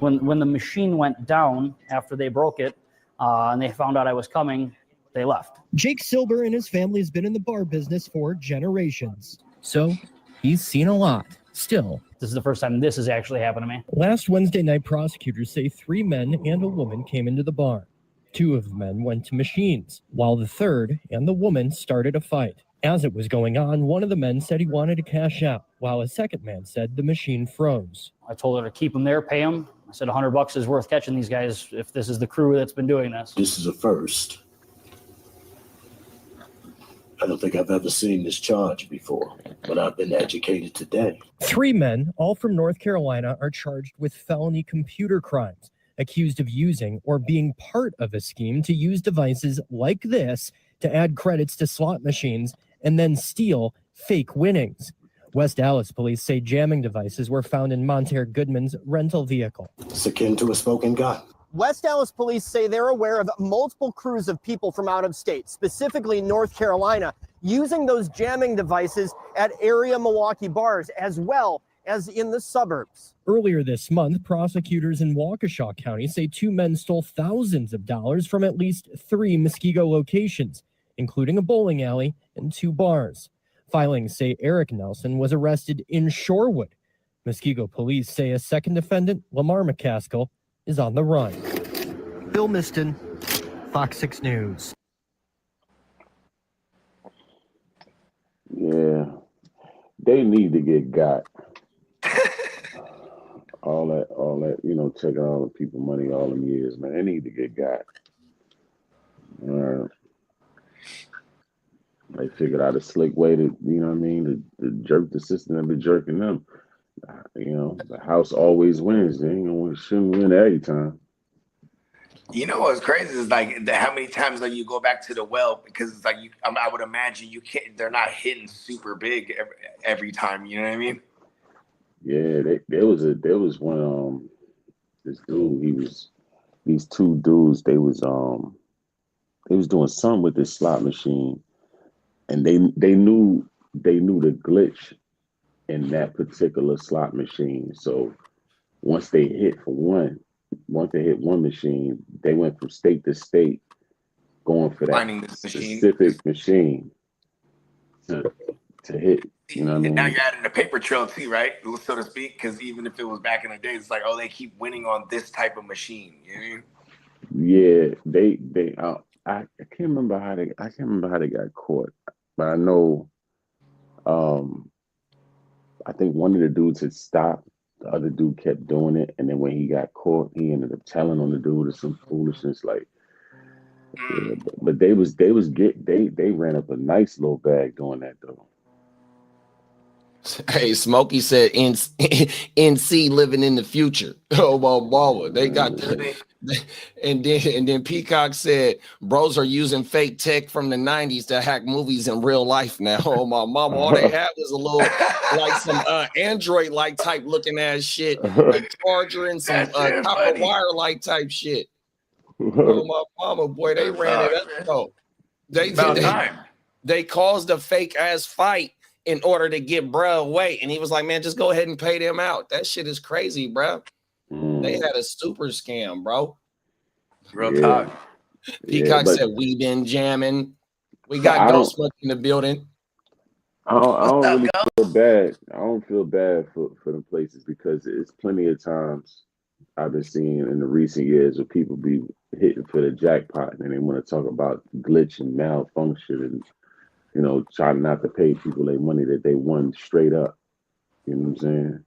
When the machine went down after they broke it and they found out I was coming, they left. Jake Silber and his family has been in the bar business for generations. So he's seen a lot. Still, this is the first time this has actually happened to me. Last Wednesday night, prosecutors say 3 men and a woman came into the bar. 2 of the men went to machines, while the third and the woman started a fight. As it was going on, one of the men said he wanted to cash out, while a second man said the machine froze. I told her to keep them there, pay them. I said $100 is worth catching these guys if this is the crew that's been doing this. This is a first. I don't think I've ever seen this charge before, but I've been educated today. 3 men, all from North Carolina, are charged with felony computer crimes, accused of using or being part of a scheme to use devices like this to add credits to slot machines and then steal fake winnings. West Dallas police say jamming devices were found in Montere Goodman's rental vehicle. It's akin to a smoking gun. West Dallas police say they're aware of multiple crews of people from out of state, specifically North Carolina, using those jamming devices at area Milwaukee bars as well as in the suburbs. Earlier this month, prosecutors in Waukesha County say 2 men stole thousands of dollars from at least 3 Muskego locations, including a bowling alley and 2 bars. Filings say Eric Nelson was arrested in Shorewood. Muskego police say a second defendant, Lamar McCaskill, is on the run. Bill Miston, Fox 6 News. Yeah, they need to get got. all that, taking all the people money all them years, man. They need to get got. They figured out a slick way to, to jerk the system and be jerking them. The house always wins. They shouldn't win every time. You know what's crazy is how many times you go back to the well, because it's I would imagine you can't. They're not hitting super big every time. You know what I mean? Yeah, there was one this dude. These 2 dudes. They was doing something with this slot machine, and they knew the glitch in that particular slot machine. So once they hit one machine, they went from state to state going for that specific machine to hit. You know what I mean? Now you're adding a paper trail too, right? So to speak, because even if it was back in the day, it's they keep winning on this type of machine. You know what I mean? Yeah, I can't remember how they got caught, but I know I think one of the dudes had stopped. The other dude kept doing it, and then when he got caught, he ended up telling on the dude or some foolishness yeah, but they ran up a nice little bag doing that though. Hey, Smokey said NC living in the future. Oh, well, they got the, and then Peacock said bros are using fake tech from the 90s to hack movies in real life now. Oh my mama, all they had was a little some Android like type looking ass shit, a charger and some copper wire like type shit. Oh my mama, boy, they ran it up. They caused a fake ass fight in order to get bruh away. And he was like, man, just go ahead and pay them out. That shit is crazy, bro. They had a super scam, bro. Real talk. Peacock said, we been jamming. We got Ghost in the building. I don't really feel bad. I don't feel bad for the places, because it's plenty of times I've been seeing in the recent years where people be hitting for the jackpot and they want to talk about glitch and malfunction and trying not to pay people their money that they won straight up. You know what I'm saying?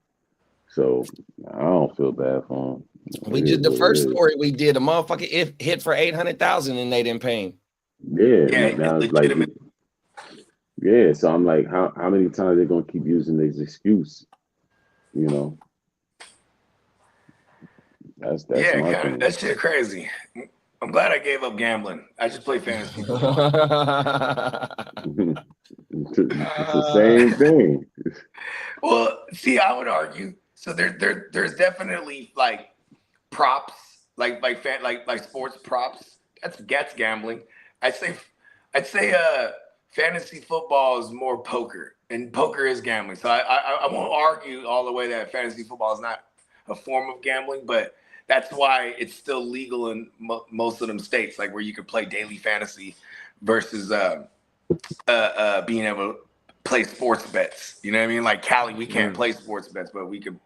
So I don't feel bad for them. We did the first story we did. A motherfucker hit for 800,000 and they didn't pay him. Yeah. Now it's yeah. So I'm like, how many times they're gonna keep using this excuse? That's my thing. That shit crazy. I'm glad I gave up gambling. I just play fantasy football. It's the same thing. Well, see, I would argue. So there's definitely props, like sports props. That's gambling. I'd say fantasy football is more poker, and poker is gambling. So I won't argue all the way that fantasy football is not a form of gambling, but that's why it's still legal in most of them states, where you can play daily fantasy versus being able play sports bets. You know what I mean? Like Cali, we can't play sports bets, but we could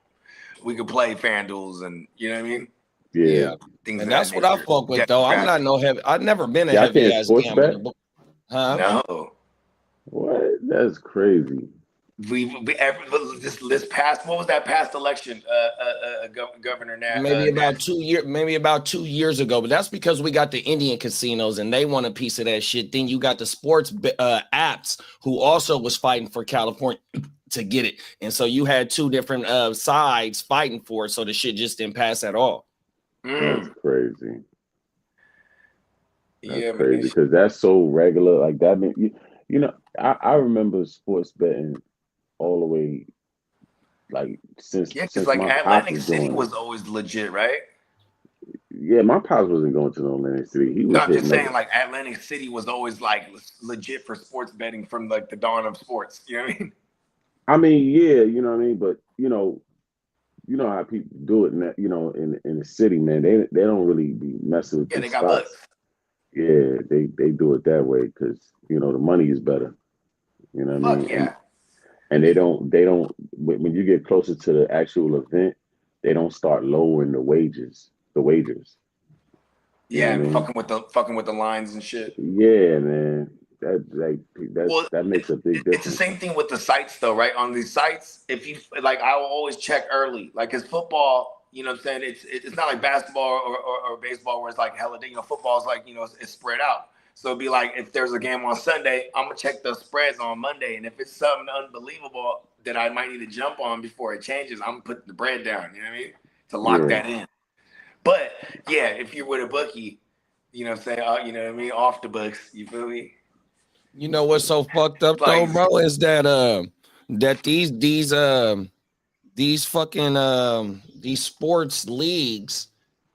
play FanDuels and you know what I mean? Yeah. Things And of that's that what I nature. fuck with though. I'm not no heavy. I've never been a Y'all heavy can't ass sports bet? gambler. Huh? No. What? That's crazy. This past, what was that past election? Governor Maybe about 2 years ago, but that's because we got the Indian casinos and they want a piece of that shit. Then you got the sports apps who also was fighting for California to get it, and so you had two different sides fighting for it. So the shit just didn't pass at all. That's crazy. That's man, crazy because that's so regular. Like that, you know, I remember sports betting all the way, like since because like my Atlantic pops City doing was it. always legit, right? Yeah, my pops wasn't going to no Atlantic City. He was No, I'm just hitting saying, up. like Atlantic City was always like legit for sports betting from like the dawn of sports. You know what I mean? I mean, yeah, you know what I mean, but you know how people do it in that, in the city, man. They don't really be messing with Yeah, the they got spots. books. Yeah, they do it that way because the money is better. You know what I mean? Yeah. And they don't when you get closer to the actual event, they don't start lowering the wagers. Yeah, what I mean? fucking with the lines and shit. Yeah, man. That makes a big difference. It's the same thing with the sites though, right? On these sites, if you like, I will always check early. Like, cause football, you know what I'm saying? It's not like basketball or baseball where it's like hella, football is like, it's spread out. So it'd be like, if there's a game on Sunday, I'm gonna check the spreads on Monday. And if it's something unbelievable that I might need to jump on before it changes, I'm putting the bread down, you know what I mean? To lock that in. But yeah, if you're with a bookie, you know what I'm saying? You know what I mean? Off the books, you feel me? You know what's so fucked up though, bro, is that that these fucking these sports leagues,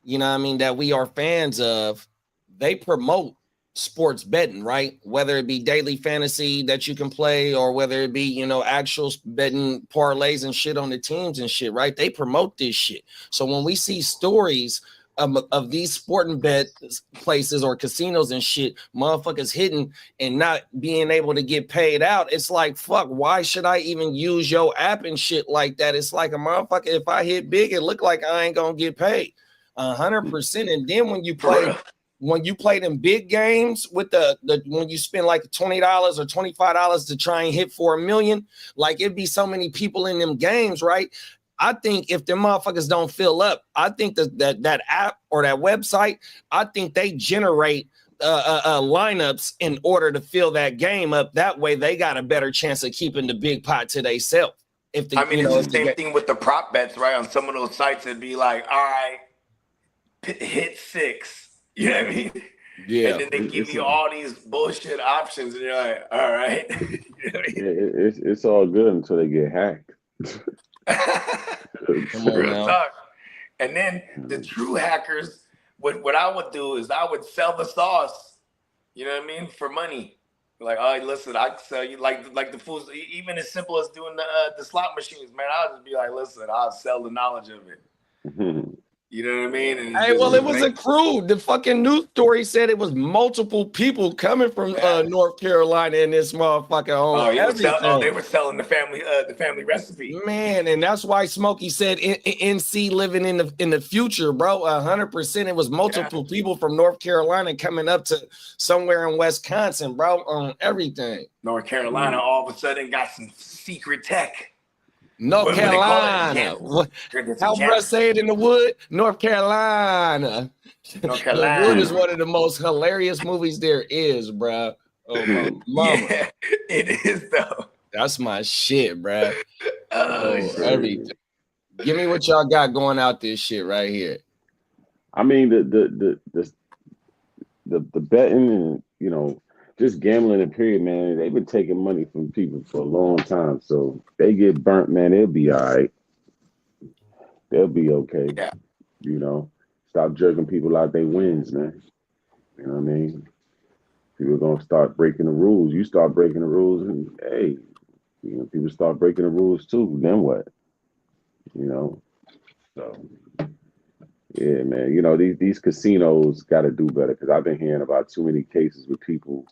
you know what I mean, that we are fans of, they promote sports betting, right? Whether it be daily fantasy that you can play or whether it be, actual betting parlays and shit on the teams and shit, right? They promote this shit. So when we see stories of these sporting bet places or casinos and shit, motherfuckers hitting and not being able to get paid out, it's like, fuck, why should I even use your app and shit like that? It's like a motherfucker, if I hit big, it look like I ain't gonna get paid 100%. And then when you play them big games with the when you spend like $20 or $25 to try and hit for $1 million, like it'd be so many people in them games, right? I think if the motherfuckers don't fill up, I think that app or that website, I think they generate lineups in order to fill that game up. That way, they got a better chance of keeping the big pot to themselves. It's the same thing with the prop bets, right? On some of those sites, it'd be like, all right, hit 6. You know what I mean? Yeah. And then they give you all these bullshit options, and you're like, all right. You know what I mean? It's all good until they get hacked. Real talk. And then the true hackers, what I would do is I would sell the sauce, you know what I mean, for money. Like, oh, listen, I can sell you like the fools, even as simple as doing the slot machines, man. I'll just be like, listen, I'll sell the knowledge of it. You know what I mean? And hey, well, it was a crew. The fucking news story said it was multiple people coming from North Carolina in this motherfucker. They were selling the family recipe. Man, and that's why Smokey said NC living in the future, bro. 100%. It was multiple people from North Carolina coming up to somewhere in Wisconsin, bro, on everything. North Carolina all of a sudden got some secret tech. North Carolina. How bruh say it in the wood? North Carolina. North Carolina. The Wood is one of the most hilarious movies there is, bruh. Oh, my mama. Yeah, it is, though. That's my shit, bruh. Shit. Everything. Give me what y'all got going out this shit right here. I mean, the betting and, just gambling in period, man, they've been taking money from people for a long time. So they get burnt, man, they'll be all right. They'll be okay. Yeah. Stop jerking people out their wins, man. You know what I mean? People are gonna start breaking the rules. You start breaking the rules, and hey, people start breaking the rules too. Then what? So yeah, man. These casinos got to do better because I've been hearing about too many cases with people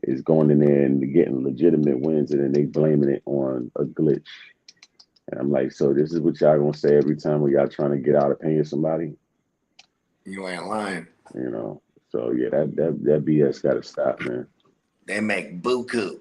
is going in there and getting legitimate wins, and then they blaming it on a glitch. And I'm like, so this is what y'all gonna say every time when y'all trying to get out of paying somebody? You ain't lying. You know. So yeah, that BS gotta stop, man. They make buku.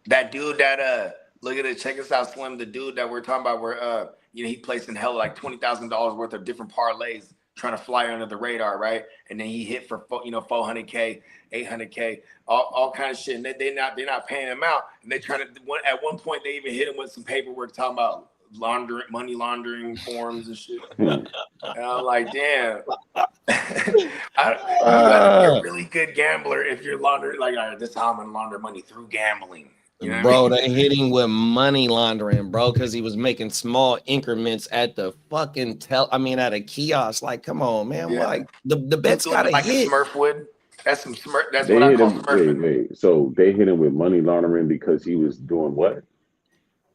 That dude that look at it, check us out, Slim. The dude that we're talking about, where he placed in hell like $20,000 worth of different parlays, trying to fly under the radar, right? And then he hit for 400K, 800K, all kind of shit. And they're not paying him out. And they trying to at one point they even hit him with some paperwork talking about money laundering forms and shit. And I'm like, damn. You gotta be a really good gambler if you're laundering. Like, all right, this is how I'm gonna launder money through gambling. You know bro, what I mean? they hit him with money laundering, bro, because he was making small increments at the fucking at a kiosk. Like, come on, man. Yeah. Like the bet's gotta like hit. A Smurf would. That's some Smurf. That's They what I hit call him. Smurfing. Wait. So they hit him with money laundering because he was doing what?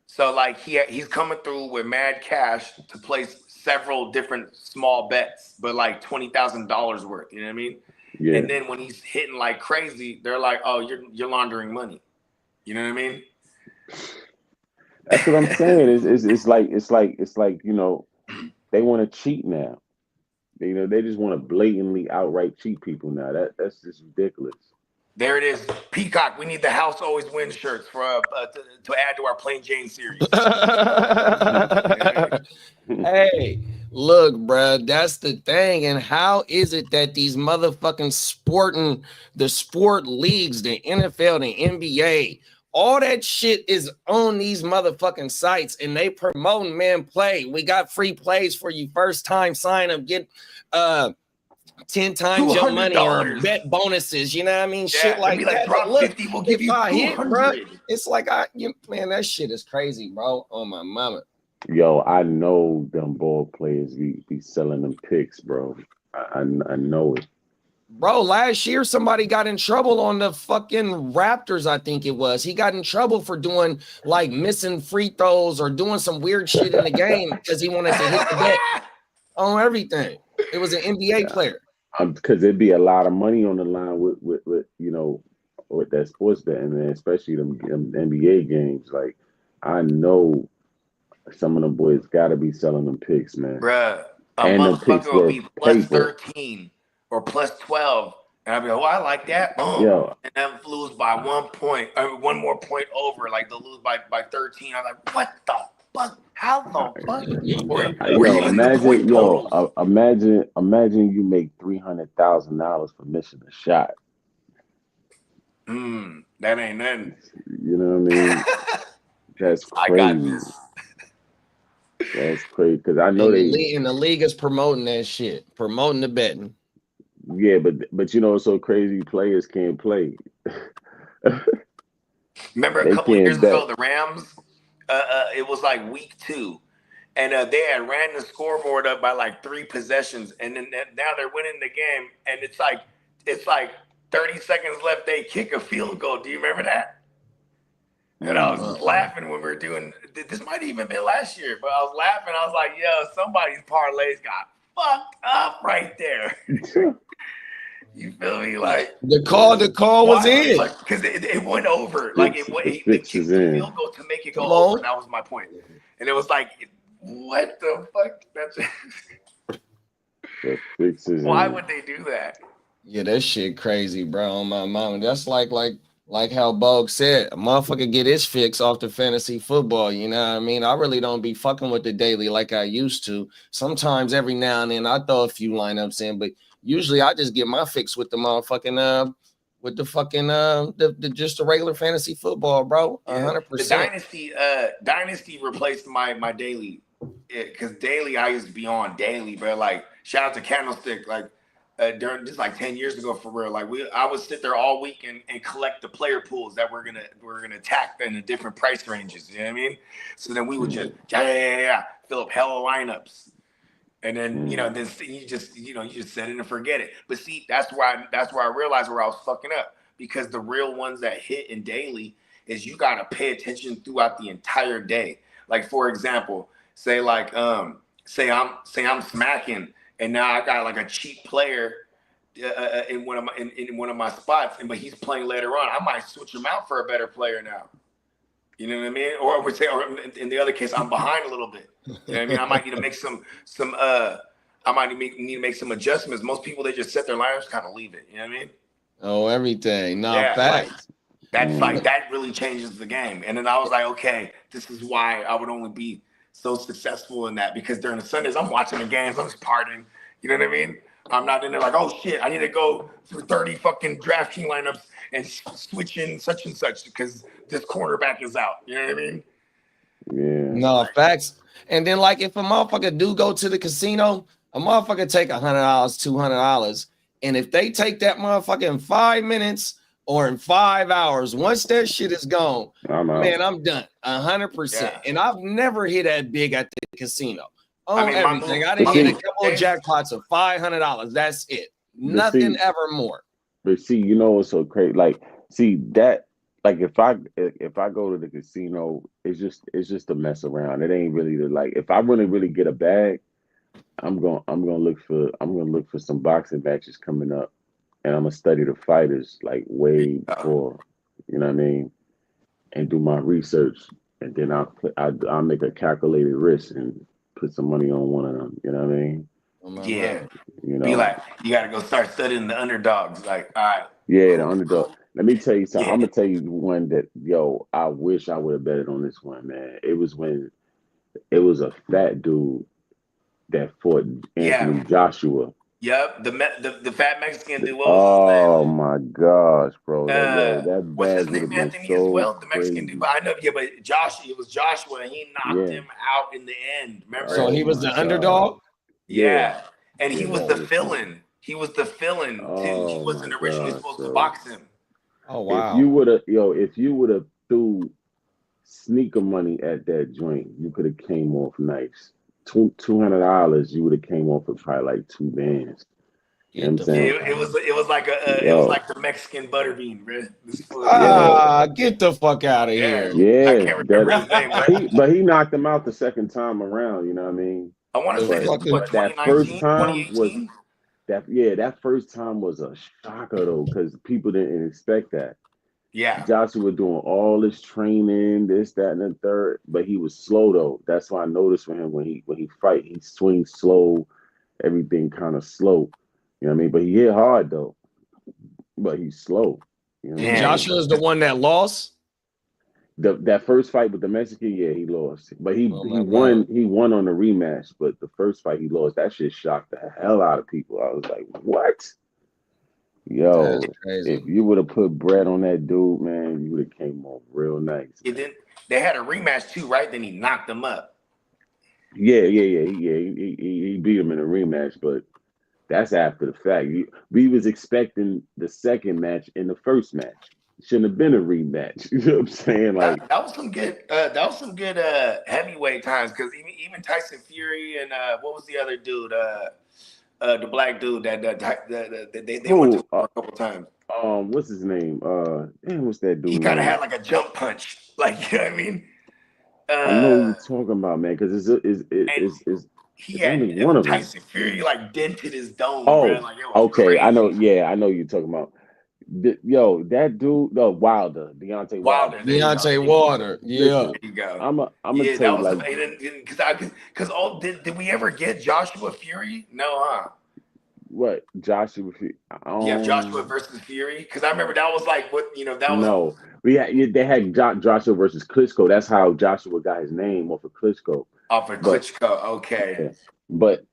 So like he's coming through with mad cash to place several different small bets, but like $20,000 worth. You know what I mean? Yeah. And then when he's hitting like crazy, they're like, "Oh, you're laundering money." You know what I mean? That's what I'm saying. It's like they want to cheat now. They just want to blatantly outright cheat people now. That's just ridiculous. There it is, Peacock. We need the house always wins shirts for to add to our Plain Jane series. Hey, look, bro, that's the thing. And how is it that these motherfucking sport leagues, the NFL, the NBA, all that shit is on these motherfucking sites, and they promoting, man, play. We got free plays for you. First time sign up, get 10 times your money on bet bonuses. You know what I mean? Yeah, shit like that. Drop Look, 50, we'll give you 200. Bro, it's like man, that shit is crazy, bro. Oh my mama. Yo, I know them ball players be selling them picks, bro. I know it. Bro, last year somebody got in trouble on the fucking Raptors, I think it was. He got in trouble for doing like missing free throws or doing some weird shit in the game because he wanted to hit the bet on everything. It was an NBA player. Because there'd be a lot of money on the line with that sports betting, man, especially them NBA games. Like, I know some of them boys got to be selling them picks, man. Bruh, and them picks will be plus paper. 13 or plus 12. And I'll be like, oh, I like that. Boom. Yo. And then lose by 1 point, one more point over. Like, they'll lose by 13. I'm like, what the fuck? How the fuck? Imagine you make $300,000 for missing a shot. That ain't nothing. You know what I mean? That's crazy. I got this. That's crazy because I know the league is promoting that shit, promoting the betting. Yeah, but it's so crazy. Players can't play. Remember a couple of years ago, the Rams. It was like week 2, and they had ran the scoreboard up by like 3 possessions, and then now they're winning the game, and it's like 30 seconds left. They kick a field goal. Do you remember that? And I was laughing when we were doing this. Might even been last year, but I was laughing. I was like, "Yo, somebody's parlays got fucked up right there." You feel me? Like the call was in because it went over. Like they kicked the field goal to make it go over. That was my point. And it was like, what the fuck? Why would they do that? Yeah, that shit crazy, bro. On my mama, that's like how Bog said, a motherfucker get his fix off the fantasy football. You know what I mean? I really don't be fucking with the daily like I used to. Sometimes every now and then I throw a few lineups in, but usually I just get my fix with the motherfucking just the regular fantasy football, bro. 100%. The dynasty replaced my daily, because daily I used to be on daily, bro. Like, shout out to Candlestick, like during just like 10 years ago, for real. Like I would sit there all week and collect the player pools that we're gonna attack in the different price ranges. You know what I mean? So then we would just fill up hella lineups. And then, then you just set it and forget it. But see, that's where I realized where I was fucking up, because the real ones that hit in daily is you got to pay attention throughout the entire day. Like, for example, say I'm smacking, and now I got like a cheap player in one of my spots, but he's playing later on, I might switch him out for a better player now. You know what I mean? Or in the other case, I'm behind a little bit. You know what I mean? I might need to make need to make some adjustments. Most people, they just set their lineups, kind of leave it. You know what I mean? Oh, everything. No, Yeah, facts. That's like, that really changes the game. And then I was like, okay, this is why I would only be so successful in that, because during the Sundays, I'm watching the games, I'm just partying. You know what I mean? I'm not in there like, oh shit, I need to go through 30 fucking DraftKings lineups and switch in such and such because this cornerback is out. You know what I mean? Yeah. No, facts. And then, like, if a motherfucker do go to the casino, a motherfucker take $100, $200, and if they take that motherfucker in 5 minutes or in 5 hours, once that shit is gone, man, I'm done 100%. And I've never hit that big at the casino. Everything. I didn't hit a couple of jackpots of $500. That's it. Nothing ever more. But see, you know what's so crazy? Like, see that, like, if I go to the casino, it's just to mess around. It ain't really to, like, if I really get a bag, I'm gonna look for some boxing matches coming up, and I'm gonna study the fighters like way before, you know what I mean, and do my research, and then I'll make a calculated risk and put some money on one of them. You know what I mean? Yeah. You know, be like, you got to go start studying the underdogs. Like, all right. Yeah, the underdog. Let me tell you something. I'm gonna tell you one that, yo, I wish I would have betted on this one, man. It was when it was a fat dude that fought Anthony Joshua. Yep, the fat Mexican dude. What was his name? My gosh, bro! That what's his bag would name? have been Anthony so as well, the Mexican crazy. dude. But I know, but it was Joshua, and he knocked him out in the end. Remember? So he was the underdog. Yeah, and he was the villain. He was the villain too. He wasn't originally supposed to box him. Oh wow! If you would have threw sneaker money at that joint, you could have came off nice. $200, you would have came off with probably like 2 bands. You know what I'm saying? It was like it was like the Mexican butterbean, bro. Get the fuck out of here! Yeah, I can't remember his name, but he knocked him out the second time around. You know what I mean? I want to say this was that first time was that first time was a shocker though, because people didn't expect that. Yeah, Joshua doing all this training, this, that, and the third, but he was slow though. That's why I noticed with him when he fight, he swings slow, everything kind of slow. You know what I mean? But he hit hard though. But he's slow. You know Joshua is the one that lost. That first fight with the Mexican, he lost. But he won. He won on the rematch. But the first fight he lost. That shit shocked the hell out of people. I was like, what? Yo, if you would have put bread on that dude, man, you would have came off real nice. Then they had a rematch too, right? Then he knocked him up. Yeah. He beat him in a rematch, but that's after the fact. We was expecting the second match in the first match. Shouldn't have been a rematch. You know what I'm saying? Like that was some good heavyweight times, because even Tyson Fury and what was the other dude? The black dude that they went to a couple times. What's his name? What's that dude? He kind of had like a jump punch, like, you know what I mean? I know what you're talking about, man, because it's he had one of them. Tyson Fury like dented his dome. Oh, man. Like, it was okay. crazy. I know. Yeah, I know you're talking about. Yo, that dude, Wilder, Deontay Wilder. Deontay Wilder. Yeah. There you go. I'm gonna tell you, like, because did we ever get Joshua Fury? No, huh? What, Joshua Fury? Yeah, Joshua versus Fury. Because I remember that was like what that was. No, they had Joshua versus Klitschko. That's how Joshua got his name, off of Klitschko. Off of Klitschko, okay. Yeah. But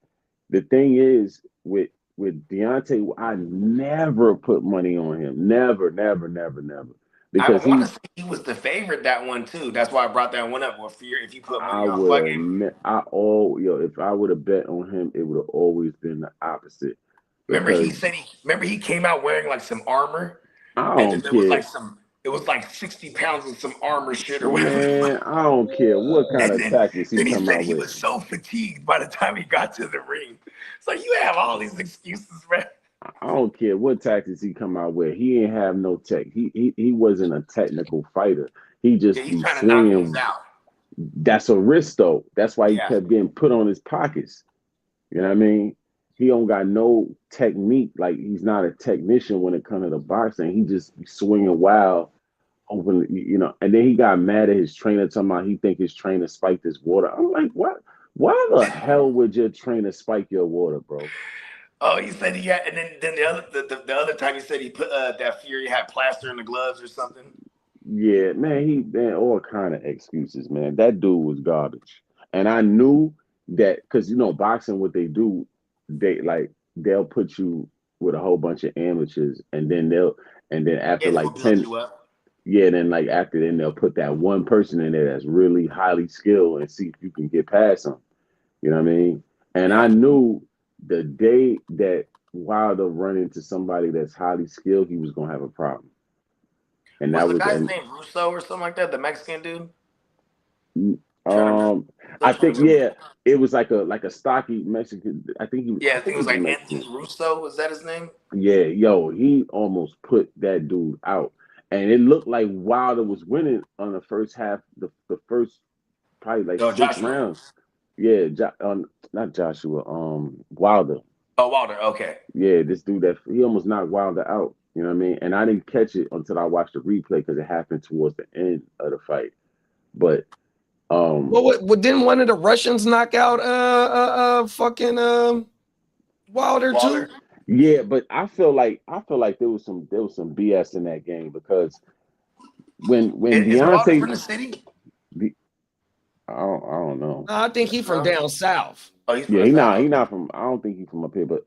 the thing is, with Deontay, I never put money on him. Never. Because I want to say he was the favorite that one too. That's why I brought that one up. Well, Fury, if you put money on fucking, if I would have bet on him, it would have always been the opposite. Remember he came out wearing like some armor. I don't care. It was like 60 pounds of some armor shit or whatever. Man, I don't care what kind of tactics he come out with. He was so fatigued by the time he got to the ring. It's like, you have all these excuses, man. I don't care what tactics he come out with. He ain't have no tech. He wasn't a technical fighter. He just he's trying to knock things out. That's a risk though. That's why he kept getting put on his pockets. You know what I mean? he don't got no technique. Like he's not a technician when it comes to the boxing. He just be swinging wild, open, And then he got mad at his trainer, talking about he think his trainer spiked his water. I'm like, what? Why the hell would your trainer spike your water, bro? Oh, he said he had, and then the other time he said he put that Fury had plaster in the gloves or something. Yeah, man, all kind of excuses, man. That dude was garbage, and I knew that because boxing, what they do, they'll put you with a whole bunch of amateurs, and then after like 10, then they'll put that one person in there that's really highly skilled and see if you can get past them. You know what I mean? And I knew the day that Wilder run into somebody that's highly skilled, he was gonna have a problem. And was the guy's name Russo or something like that? The Mexican dude? I think it was like a stocky Mexican. I think he was. Yeah, I think it was like Anthony Russo. Was that his name? Yeah, he almost put that dude out, and it looked like Wilder was winning on the first half, the first probably like 6 rounds. Yeah, not Joshua. Wilder. Oh, Wilder. Okay. Yeah, this dude he almost knocked Wilder out. You know what I mean? And I didn't catch it until I watched the replay because it happened towards the end of the fight. But didn't one of the Russians knock out fucking Wilder too? Yeah, but I feel like there was some BS in that game because when Deontay from the city. I don't know. No, I think he's from down south. Oh, he's he not from. I don't think he's from up here. But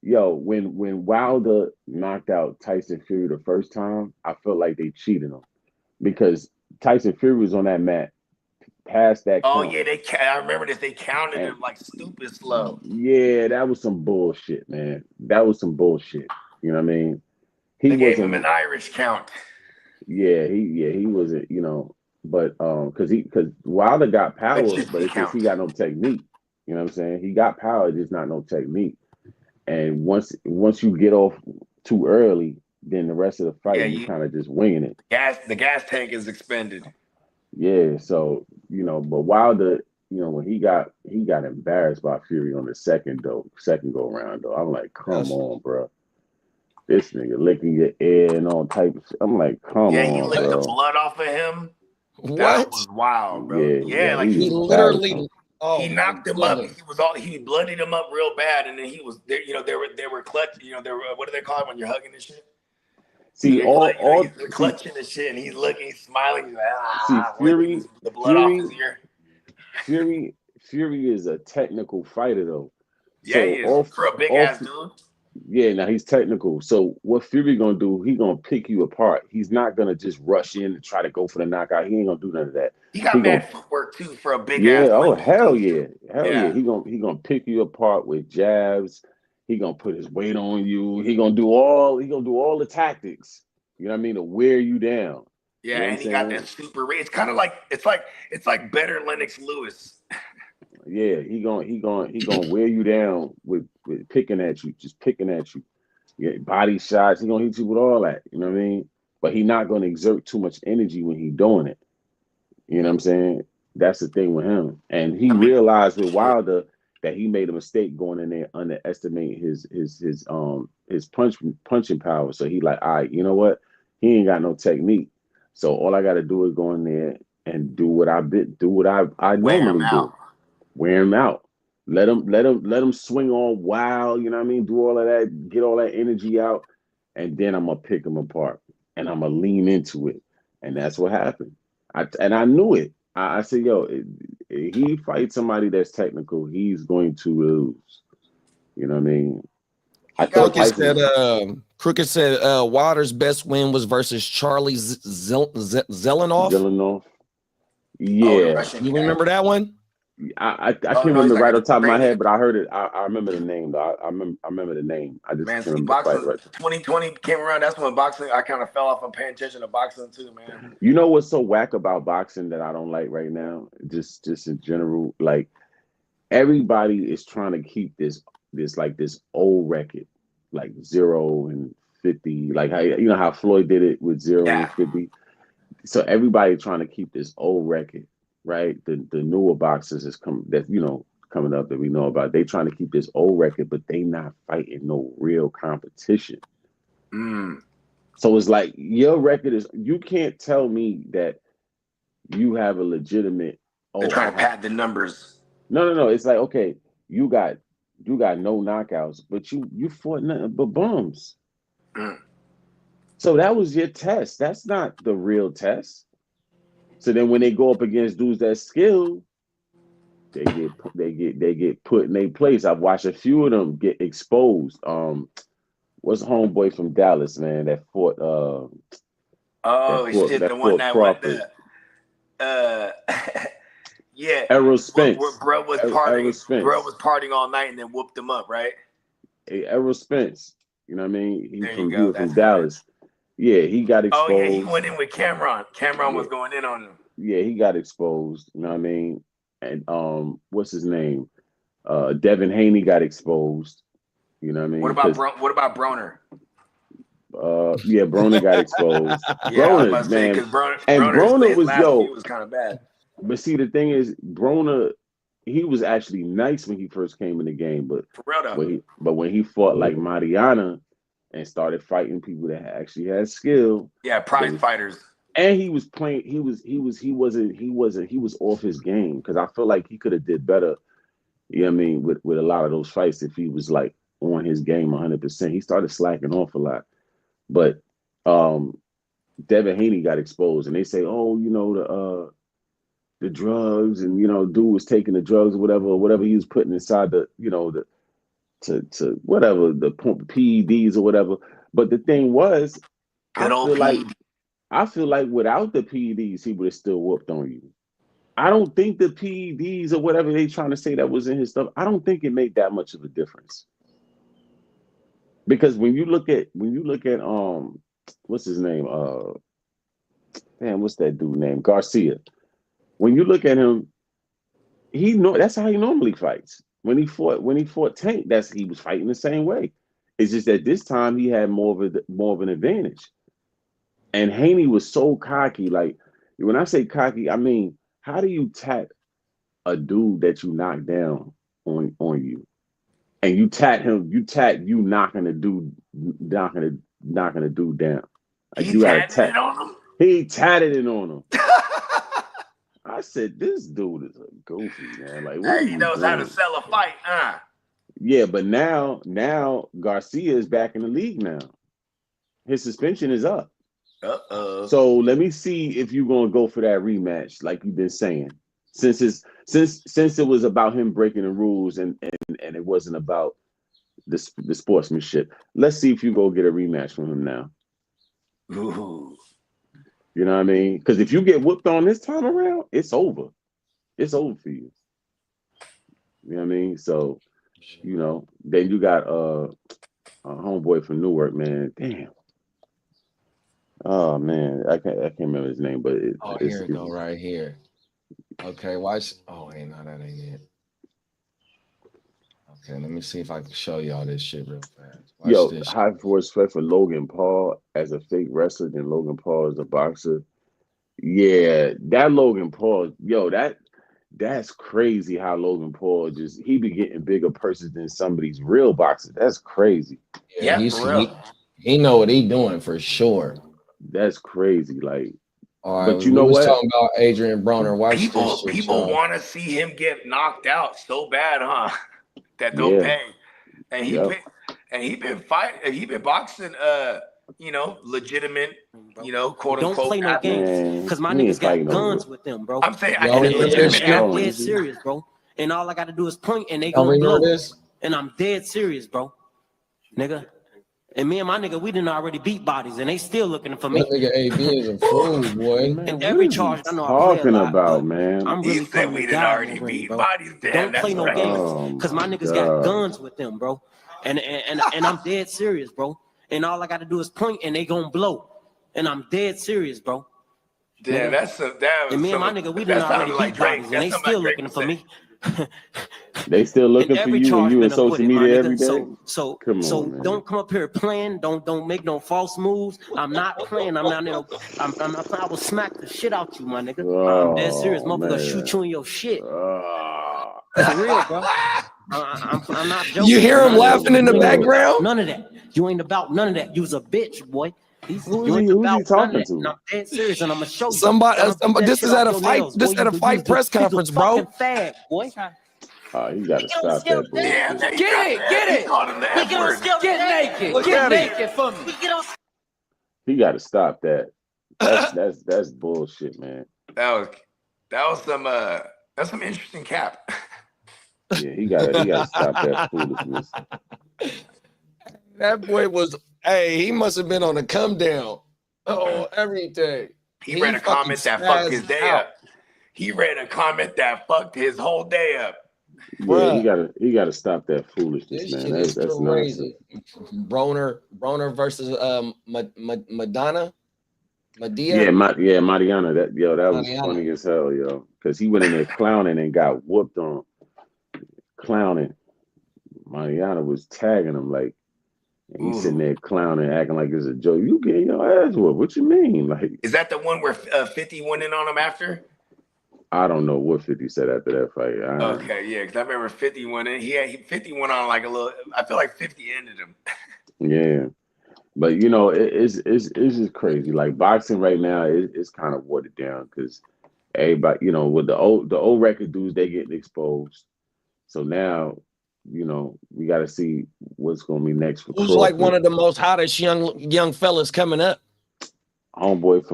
when Wilder knocked out Tyson Fury the first time, I felt like they cheated him because Tyson Fury was on that mat past that. Oh yeah, I remember this. They counted him like stupid slow. Yeah, that was some bullshit, man. That was some bullshit. You know what I mean? They gave him an Irish count. Yeah, he wasn't. But because Wilder got power, but it's just he got no technique. You know what I'm saying? He got power, just not no technique. And once you get off too early, then the rest of the fight you kind of just winging it. The gas tank is expended. Yeah, so but Wilder, when he got embarrassed by Fury on the second go round though. I'm like, come on, bro. This nigga licking your ear and all type of shit. I'm like, come on, Yeah, he licked bro. the blood off of him. What? That was wild, bro. Yeah, like he literally. Oh, he knocked him up. He bloodied him up real bad, and then he was there. They were clutch. What do they call it when you're hugging and shit? See, he's clutching the shit, and he's looking, he's smiling. He's like, Fury, the blood off his ear. Fury is a technical fighter though. Yeah, so he is. For a big ass dude. Yeah, now he's technical. So what Fury gonna do? He gonna pick you apart. He's not gonna just rush in and try to go for the knockout. He ain't gonna do none of that. He got bad footwork too for a big ass. Oh hell yeah. He gonna pick you apart with jabs. He gonna put his weight on you. He gonna do all the tactics. You know what I mean, to wear you down. Yeah, and he got that super. It's kind of like it's like better Lennox Lewis. Yeah, he gonna wear you down with picking at you, just picking at you. Yeah, body shots. He gonna hit you with all that. You know what I mean? But he not gonna exert too much energy when he doing it. You know what I'm saying? That's the thing with him. And he realized with Wilder that he made a mistake going in there, underestimate his punching power. So he like, all right, you know what? He ain't got no technique. So all I got to do is go in there and do what I normally do. Wear him out. Let him swing all wild. You know what I mean? Do all of that, get all that energy out, and then I'm gonna pick him apart and I'm gonna lean into it. And that's what happened. I knew it. I said, yo, if he fights somebody that's technical, he's going to lose. You know what I mean? Crooked said Wilder's best win was versus Charlie Zelenoff. Zelenoff. Yeah. You remember that one? I can't remember right off the top of my head, but I heard it. I remember the name though. I remember the name. I just can't remember boxing, the fight. 2020 came around. That's when boxing. I kind of fell off on paying attention to boxing too, man. You know what's so whack about boxing that I don't like right now? Just in general, like everybody is trying to keep this old record, like 0 and 50. Like how Floyd did it with 0 and 50. So everybody trying to keep this old record. Right, the newer boxers is coming coming up that we know about. They trying to keep this old record, but they not fighting no real competition. So it's like your record is. You can't tell me that you have a legitimate. They're trying to pad the numbers. No. It's like, okay, you got no knockouts, but you fought nothing but bums. So that was your test. That's not the real test. So then when they go up against dudes that skilled, they get put in their place. I've watched a few of them get exposed. What's the homeboy from Dallas, man, that fought he did the one that went yeah. Errol Spence. Where bro was partying all night and then whooped him up, right? Errol Spence. You know what I mean? He was from Dallas. Yeah, he got exposed. Oh yeah, he went in with Cameron. Cameron was going in on him. Yeah, he got exposed. You know what I mean? And what's his name? Devin Haney got exposed. You know what I mean? What about Broner? Yeah, Broner got exposed. Broner, man, Broner was he was kind of bad. But see, the thing is, Broner, he was actually nice when he first came in the game, but for real though. When he fought like Mariana and started fighting people that actually had skill, prize fighters, and he was playing, he was off his game, because I feel like he could have did better. You know what I mean, with a lot of those fights if he was like on his game 100%. He started slacking off a lot, but Devin Haney got exposed, and they say, oh, you know, the drugs, and you know, dude was taking the drugs or whatever he was putting inside the, you know, to whatever, the PEDs or whatever. But the thing was, I feel like without the PEDs, he would have still whooped on you. I don't think the PEDs or whatever they trying to say that was in his stuff, I don't think it made that much of a difference. Because when you look at what's his name? What's that dude name? Garcia. When you look at him, that's how he normally fights. When he fought Tank, he was fighting the same way. It's just that this time he had more of an advantage. And Haney was so cocky. Like, when I say cocky, I mean, how do you tat a dude that you knocked down on you? And you tat you knocking a dude down. Like, you gotta tat it on him. He tatted it on him. I said, this dude is a goofy, man. Like, he knows how to sell a fight, huh? Yeah, but now Garcia is back in the league now. His suspension is up. So let me see if you're gonna go for that rematch, like you've been saying. Since it was about him breaking the rules and it wasn't about the sportsmanship. Let's see if you go get a rematch from him now. Ooh. You know what I mean? Because if you get whooped on this time around, it's over. It's over for you. You know what I mean? So, you know, then you got a homeboy from Newark, man. Damn. Oh man, I can't remember his name, but here we go, right here. Okay, watch. Oh, no, that ain't it. Okay, let me see if I can show y'all this shit real fast. Watch this. High respect for Logan Paul as a fake wrestler and Logan Paul as a boxer. Yeah, that Logan Paul, that's crazy how Logan Paul he be getting bigger purses than some of these real boxers. That's crazy. Yeah, he know what he doing for sure. That's crazy. Like, all right, but you know what? Talking about Adrian Broner. Watch this shit, people want to see him get knocked out so bad, huh? That they'll pay. And he been fighting. He been boxing. You know, legitimate. You know, quote unquote. Don't play no games, because my niggas got guns with them, bro. I'm saying, I'm dead serious, bro. And all I got to do is point, and they gonna blow. And I'm dead serious, bro, nigga. And me and my nigga, we done already beat bodies, and they still looking for me. That nigga AB is a fool, boy. And every charge, I know I play a lot, about, man. I'm really said we done already beat bodies. Don't play no games, because my niggas got guns with them, bro. And I'm dead serious, bro. And all I got to do is point, and they gonna blow. And I'm dead serious, bro. Damn, and me and my nigga, we done already beat bodies, and they still looking for me. They still looking for you, and you in social media every day. So don't come up here playing. Don't make no false moves. I'm not playing. I'm not. I will smack the shit out you, my nigga. I'm dead serious. Motherfucker, shoot you in your shit. For real, bro. I'm not joking. You hear him laughing in the background? None of that. You ain't about none of that. You was a bitch, boy. Who's he talking to? I'm dead serious, and I'm gonna show you. Somebody this is at a fight. This is at a fight press conference, bro. Fag, boy. You gotta stop that, bro. Get it. Get naked for me. He gotta stop that. That's bullshit, man. That was some interesting cap. Yeah, he gotta stop that foolishness. That boy was, he must have been on a come down. Oh, everything. He read a comment that fucked his day up. He read a comment that fucked his whole day up. Yeah, he gotta stop that foolishness, man. That's crazy. Broner versus Madonna. Yeah, Mariana. That was funny as hell, yo. Because he went in there clowning and got whooped on. Clowning. Mariana was tagging him like, and he's sitting there clowning, acting like it's a joke. You getting your ass whooped? What you mean? Like, is that the one where 50 went in on him after? I don't know what 50 said after that fight. Okay, yeah, because I remember 50 went in. 50 went on like a little. I feel like 50 ended him. Yeah, but it's just crazy. Like boxing right now, it's kind of watered down because everybody, with the old record dudes, they getting exposed. So now, we got to see what's going to be next for who's Crawford. Like one of the most hottest young fellas coming up. Homeboy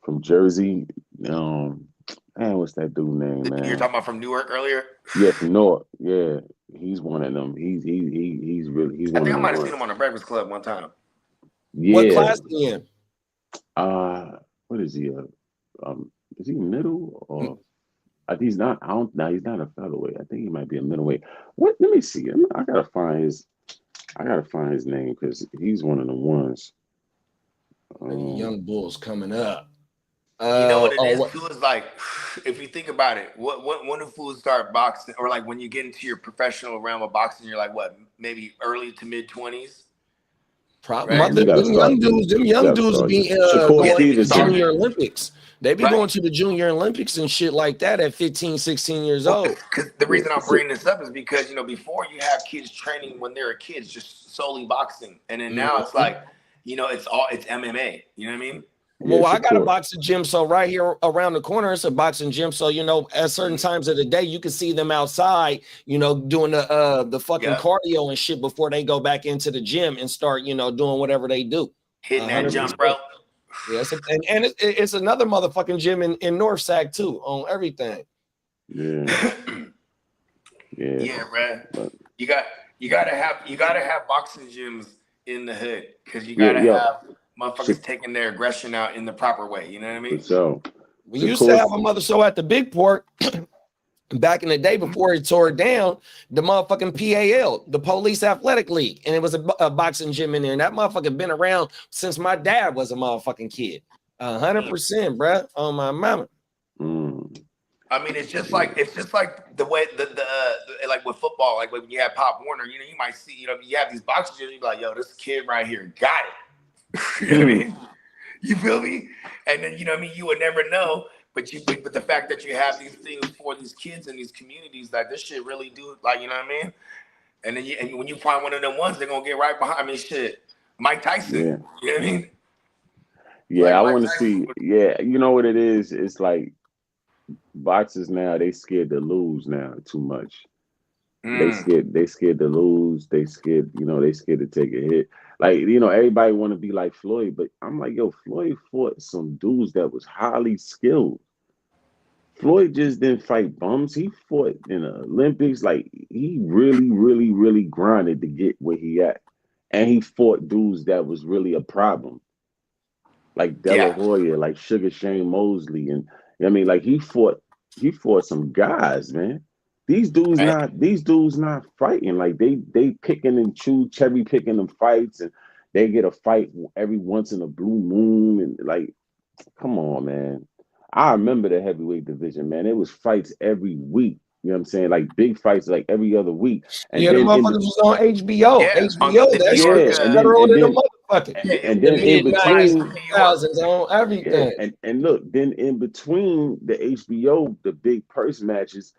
from Jersey. Man, what's that dude name, man? You're talking about from Newark earlier? Yeah, from Newark. Yeah, he's one of them. He's really I think I might have seen him on the Breakfast Club one time. Yeah. What class is he in? What is he? Is he middle or? He's not. He's not a featherweight. I think he might be a middleweight. What? Let me see. I gotta find his name because he's one of the ones. Young bulls coming up. You know what it is? Too is like, if you think about it, when do fools start boxing, or like when you get into your professional realm of boxing, you're like what, maybe early to mid 20s. Probably. Right? Them young dudes be going to the Junior Olympics. They be going to the Junior Olympics and shit like that at 15, 16 years old. Because the reason I'm bringing this up is because before you have kids training when they're kids just solely boxing, and then now it's like, it's MMA. You know what I mean? Well, I got a boxing gym, so right here around the corner, it's a boxing gym. So at certain times of the day, you can see them outside, doing the fucking cardio and shit before they go back into the gym and start, doing whatever they do. Hitting that jump, bro. Yes, and it's another motherfucking gym in North Sac too, on everything. Yeah, bro. You gotta have boxing gyms in the hood because you gotta have motherfuckers taking their aggression out in the proper way. You know what I mean? So we used to have a mother show at the Big Port back in the day before it tore it down. The motherfucking PAL, the Police Athletic League, and it was a boxing gym in there. And that motherfucker been around since my dad was a motherfucking kid. 100%, bro. On my mama. I mean, it's just like the way the like with football, like when you have Pop Warner, you might see, you have these boxing gyms, you be like, yo, this kid right here got it. You know what I mean? You feel me? And then you would never know, but the fact that you have these things for these kids in these communities, like this shit really do, like, you know what I mean? And then when you find one of them ones, they're gonna get right behind. I mean, shit, Mike Tyson. Yeah. You know what I mean? Yeah, I want to see. Yeah, you know what it is? It's like boxers now, they scared to lose now too much. They scared to lose. They scared to take a hit. Like, everybody want to be like Floyd, but I'm like, yo, Floyd fought some dudes that was highly skilled. Floyd just didn't fight bums. He fought in the Olympics. Like, he really, really, really grinded to get where he at. And he fought dudes that was really a problem. Like De La Hoya, like Sugar Shane Mosley. And like he fought some guys, man. These dudes not fighting. Like they picking and cherry picking them fights, and they get a fight every once in a blue moon. And like, come on, man. I remember the heavyweight division, man. It was fights every week. You know what I'm saying? Like big fights like every other week. And the motherfuckers was on HBO. And then in between thousands on everything. And look, then in between the HBO, the big purse matches,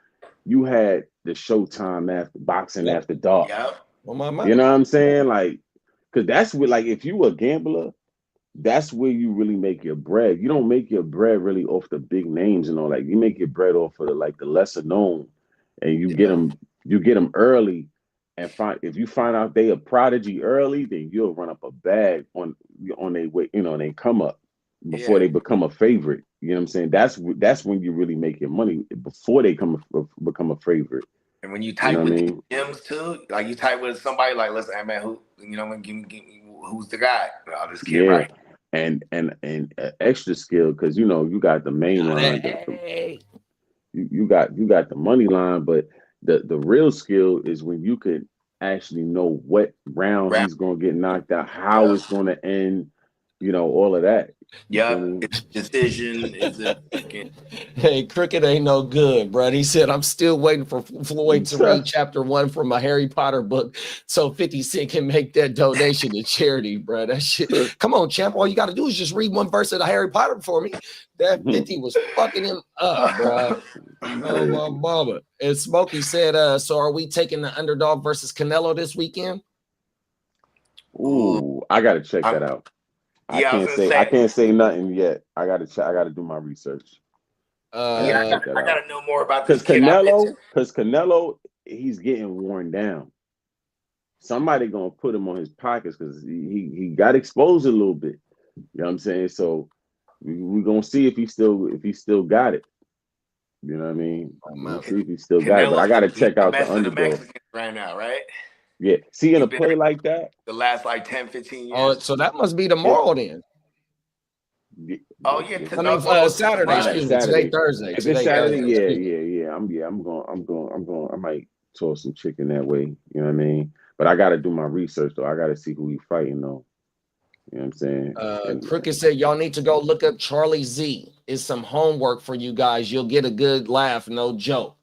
you had the Showtime after boxing after dark. Yeah. Well, my You know what I'm saying? Like, because that's what, like, if you a gambler, that's where you really make your bread. You don't make your bread really off the big names and all that. You make your bread off of the lesser known, and you get them early. And if you find out they a prodigy early, then you'll run up a bag on their way, they come up before they become a favorite. You know what I'm saying? That's when you really make your money, before they become a favorite. And when you type with the gyms too, like you type with somebody like, listen, hey man, give me who's the guy? Oh, this kid, right? And extra skill, because you got the main line, you got the money line, but the real skill is when you could actually know what round he's gonna get knocked out, how it's gonna end, all of that. It's decision. Hey, cricket ain't no good, bro. He said, I'm still waiting for Floyd to read chapter 1 from a Harry Potter book so 50 Cent can make that donation to charity, bro. That shit. Come on, champ. All you got to do is just read one verse of the Harry Potter for me. That 50 was fucking him up, bro. Oh, my mama. And Smokey said, so are we taking the underdog versus Canelo this weekend? Ooh, I got to check that out. I can't say nothing yet. I gotta do my research. I gotta know more about this kid. Because Canelo, he's getting worn down. Somebody gonna put him on his pockets because he got exposed a little bit. You know what I'm saying? So we're gonna see if he still got it. You know what I mean? We'll see if he still got it. But I gotta check out the underdog right now, right? Yeah, seeing a play like that the last 10, 15 years. Oh, so that must be tomorrow then. Oh yeah, Saturday. Excuse me. Today Thursday. If it's Saturday, yeah. I'm going. I might toss some chicken that way. You know what I mean? But I got to do my research though. I got to see who he fighting though. You know what I'm saying? Cricket said y'all need to go look up Charlie Z. It's some homework for you guys. You'll get a good laugh. No joke.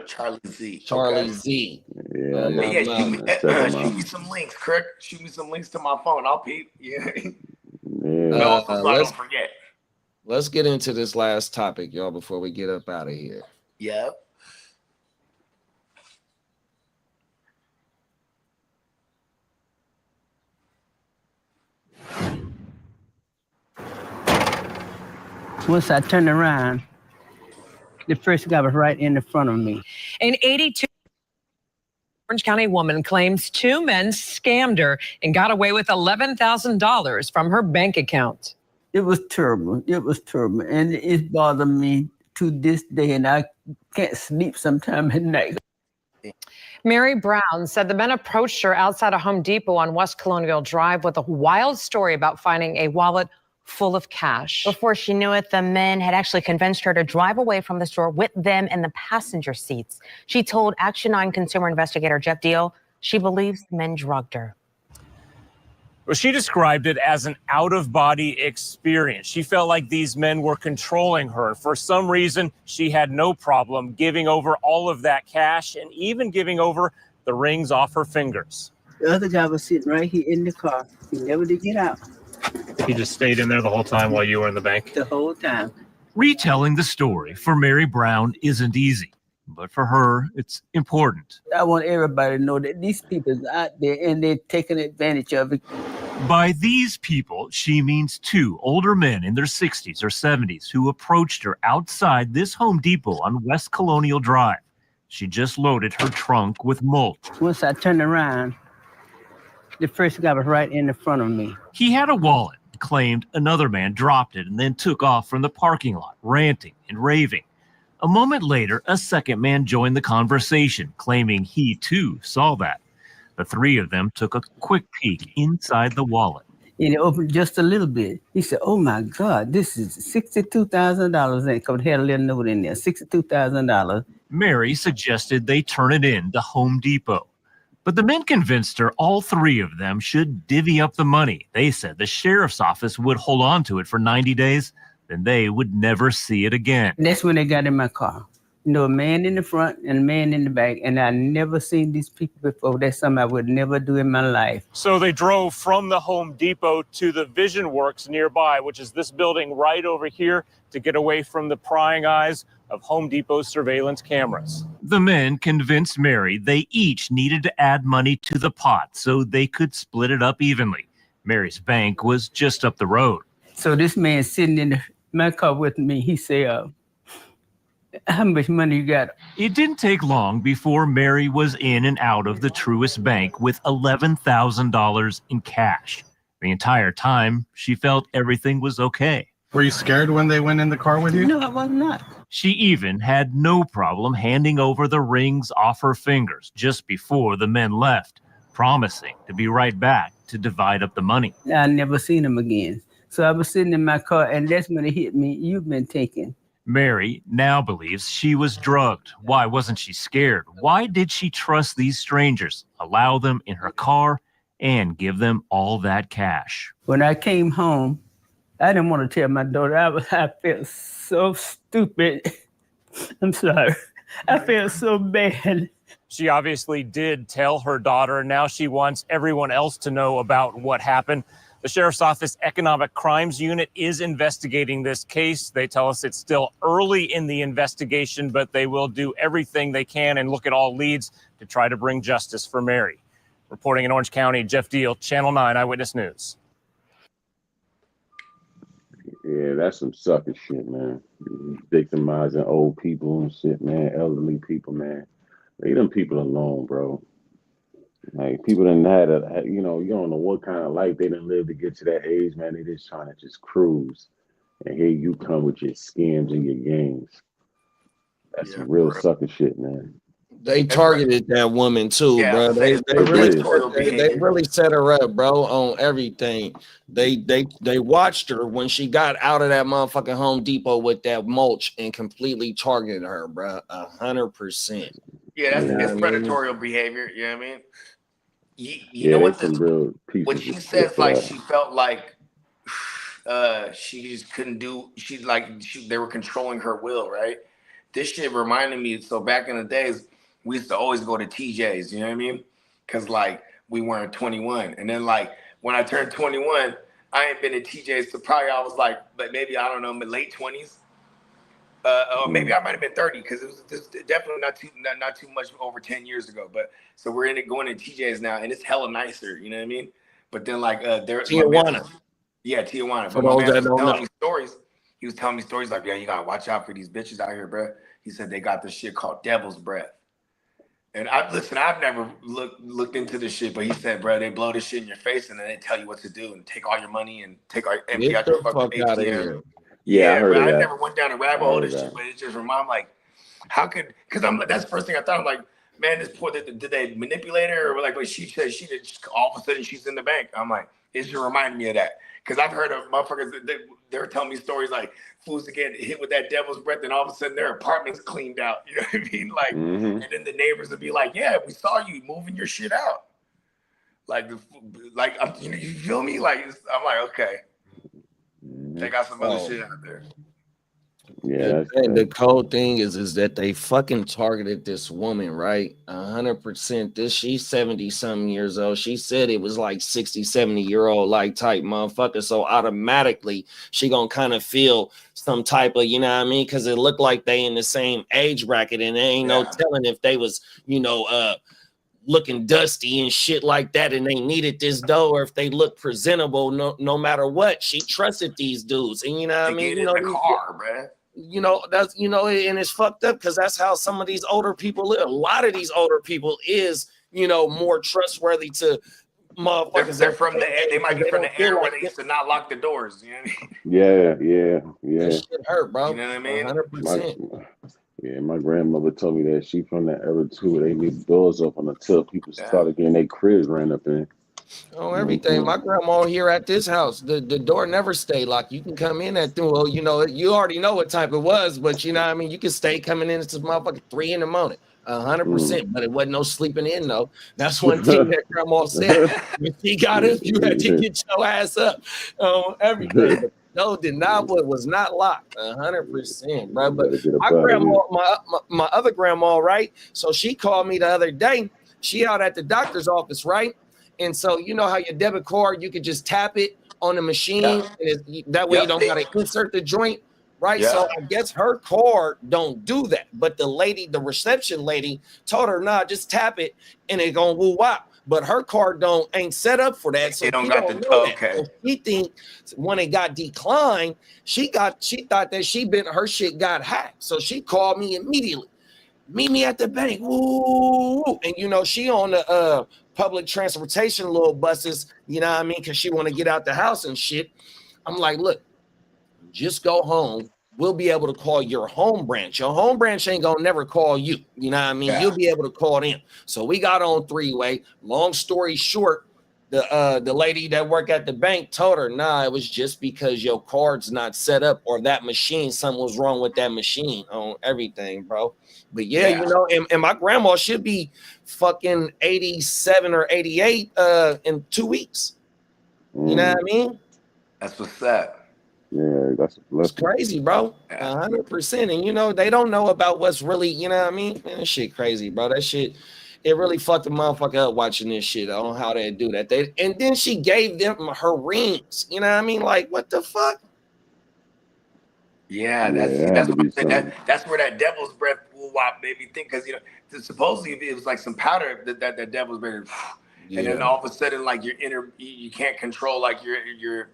Charlie Z. Charlie Z. Yeah, shoot me some links, Crick. Shoot me some links to my phone. I'll peep. Yeah. So I don't forget. Let's get into this last topic, y'all, before we get up out of here. Yep. Once I turned around, the first guy was right in the front of me. An 82 Orange County woman claims 2 men scammed her and got away with $11,000 from her bank account. It was terrible. And it bothered me to this day, and I can't sleep sometime at night. Mary Brown said the men approached her outside a Home Depot on West Colonial Drive with a wild story about finding a wallet full of cash. Before she knew it, the men had actually convinced her to drive away from the store with them in the passenger seats. She told Action 9 consumer investigator Jeff Deal she believes the men drugged her. Well, she described it as an out-of-body experience. She felt like these men were controlling her. For some reason, she had no problem giving over all of that cash and even giving over the rings off her fingers. The other guy was sitting right here in the car. He never did get out. He just stayed in there the whole time while you were in the bank? The whole time. Retelling the story for Mary Brown isn't easy, but for her, it's important. I want everybody to know that these people are out there and they're taking advantage of it. By these people, she means 2 older men in their 60s or 70s who approached her outside this Home Depot on West Colonial Drive. She just loaded her trunk with mulch. Once I turned around, the first guy was right in the front of me. He had a wallet, claimed another man dropped it, and then took off from the parking lot, ranting and raving. A moment later, a second man joined the conversation, claiming he too saw that. The 3 of them took a quick peek inside the wallet. And it opened just a little bit. He said, oh my God, this is $62,000. And it had a little note in there, $62,000. Mary suggested they turn it in to Home Depot. But the men convinced her all 3 of them should divvy up the money. They said the sheriff's office would hold on to it for 90 days, then they would never see it again. And that's when they got in my car. A man in the front and a man in the back, and I never seen these people before. That's something I would never do in my life. So they drove from the Home Depot to the Vision Works nearby, which is this building right over here, to get away from the prying eyes of Home Depot's surveillance cameras. The men convinced Mary they each needed to add money to the pot so they could split it up evenly. Mary's bank was just up the road. So this man sitting in my car with me, he said, how much money you got? It didn't take long before Mary was in and out of the Truist Bank with $11,000 in cash. The entire time, she felt everything was okay. Were you scared when they went in the car with you? No, I was not. She even had no problem handing over the rings off her fingers just before the men left, promising to be right back to divide up the money. I never seen him again. So I was sitting in my car, and that's when it hit me. You've been taken. Mary now believes she was drugged. Why wasn't she scared? Why did she trust these strangers, allow them in her car, and give them all that cash? When I came home, I didn't want to tell my daughter. I felt so stupid. I'm sorry. I felt so bad. She obviously did tell her daughter, and now she wants everyone else to know about what happened. The Sheriff's Office Economic Crimes Unit is investigating this case. They tell us it's still early in the investigation, but they will do everything they can and look at all leads to try to bring justice for Mary. Reporting in Orange County, Jeff Deal, Channel 9 Eyewitness News. Yeah, that's some sucker shit, man. Victimizing old people and shit, man. Elderly people, man. Leave them people alone, bro. Like, people done had you don't know what kind of life they done lived to get to that age, man. They just trying to just cruise. And here you come with your scams and your games. That's some real sucker shit, man. They targeted that woman too, bro. They really set her up, bro, on everything. They watched her when she got out of that motherfucking Home Depot with that mulch and completely targeted her, bro. 100%. Yeah, that's predatory behavior. You know what I mean? You know what? When she says like she felt like she just couldn't do. They were controlling her will, right? This shit reminded me. So back in the days, we used to always go to TJ's. You know what I mean? Because like we weren't 21, and then like when I turned 21, I ain't been at TJ's. So probably I was like, but maybe I don't know, late 20s. Or maybe I might have been 30 because it was definitely not too much over 10 years ago. But so we're going to TJ's now, and it's hella nicer. You know what I mean? But then like there's Tijuana. Tijuana. For But my those man that was don't telling know. me stories. He was telling me stories like, yeah, you gotta watch out for these bitches out here, bro. He said they got this shit called Devil's Breath. And I've never looked into this shit, but he said, bro, they blow this shit in your face and then they tell you what to do and take all your money and empty out your fucking ATM. Yeah, I heard of that. I never went down a rabbit hole of this shit, but it just reminded me, like, how could, because that's the first thing I thought. I'm like, man, this poor, did they manipulate her? Or like, what she said, she did, all of a sudden she's in the bank. I'm like, it just reminded me of that. Because I've heard of motherfuckers, they're telling me stories like fools to get hit with that devil's breath and all of a sudden their apartment's cleaned out. You know what I mean? Like, and then the neighbors would be like, yeah, we saw you moving your shit out. Like, you feel me? Like, I'm like, okay. They got some other shit out there. Yeah, and the cold thing is that they fucking targeted this woman, right? 100%. She's 70 something years old. She said it was like 60, 70-year-old like type motherfucker. So automatically she gonna kind of feel some type of, you know what I mean? Because it looked like they in the same age bracket, and there ain't no telling if they was, looking dusty and shit like that, and they needed this dough, or if they look presentable, no matter what. She trusted these dudes, and you know what I mean. In the car, man. That's and it's fucked up because that's how some of these older people live. A lot of these older people is more trustworthy to motherfuckers. They're from the air. They might be from the air where they used to not lock the doors. You know what I mean? Yeah. That shit hurt, bro. You know what I mean? 100%. Yeah, my grandmother told me that she from that era too. They leave the doors open until people started getting their cribs ran up in. Oh, everything. My grandma here at this house, the door never stayed locked. You can come in at you already know what type it was, but you know what I mean, you can stay coming in. It's motherfucking 3 in the morning. 100%, but it wasn't no sleeping in though. That's one thing that grandma said. When she got up, you had to get your ass up. Everything. No, was not locked. 100%, bro. But Get my up out of grandma, here. my other grandma, right? So she called me the other day. She out at the doctor's office, right? And so you know how your debit card, you could just tap it on the machine, and that way you don't gotta insert the joint, right? Yeah. So I guess her card don't do that. But the reception lady told her, nah, just tap it and it gonna woo wop. But her card ain't set up for that. So It don't she got don't the know that. okay. So she think when it got declined, she thought that her shit got hacked. So she called me immediately. Meet me at the bank. Woo. And you know, she on the public transportation little buses, you know what I mean? Cause she want to get out the house and shit. I'm like, look, just go home. We'll be able to call your home branch. Your home branch ain't gonna never call you. You know what I mean? Yeah. You'll be able to call them. So we got on three-way. Long story short, the lady that worked at the bank told her, nah, it was just because your card's not set up or that machine, something was wrong with that machine on everything, bro. But yeah, you know, and my grandma should be fucking 87 or 88 in 2 weeks. You know what I mean? That's what's up. Yeah, that's a blessing. It's crazy, bro. 100%. And you know, they don't know about what's really, you know what I mean? Man, that shit crazy, bro. That shit, it really fucked the motherfucker up watching this shit on how they do that. And then she gave them her rings. You know what I mean? Like, what the fuck? Yeah, that's where that devil's breath will wop made me think, because you know, supposedly it was like some powder that devil's breath, and then all of a sudden, like you can't control like your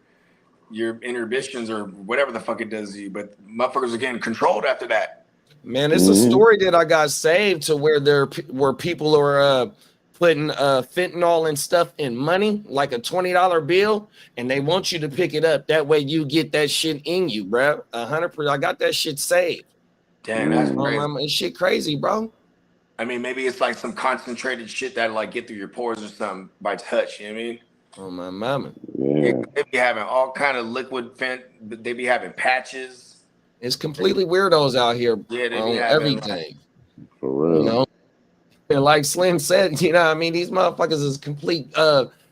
inhibitions or whatever the fuck it does to you, but motherfuckers are getting controlled after that. Man, it's a story that I got saved to where people are putting fentanyl and stuff in money, like a $20 bill, and they want you to pick it up. That way you get that shit in you, bro. 100%. I got that shit saved. Damn, that's crazy. It's shit crazy, bro. I mean, maybe it's like some concentrated shit that like get through your pores or something by touch. You know what I mean? Oh my mama. Yeah. They be having all kind of liquid fent. They be having patches. It's completely weirdos out here. Yeah, they on be having everything. For real. You know? And like Slim said, you know what I mean? These motherfuckers is complete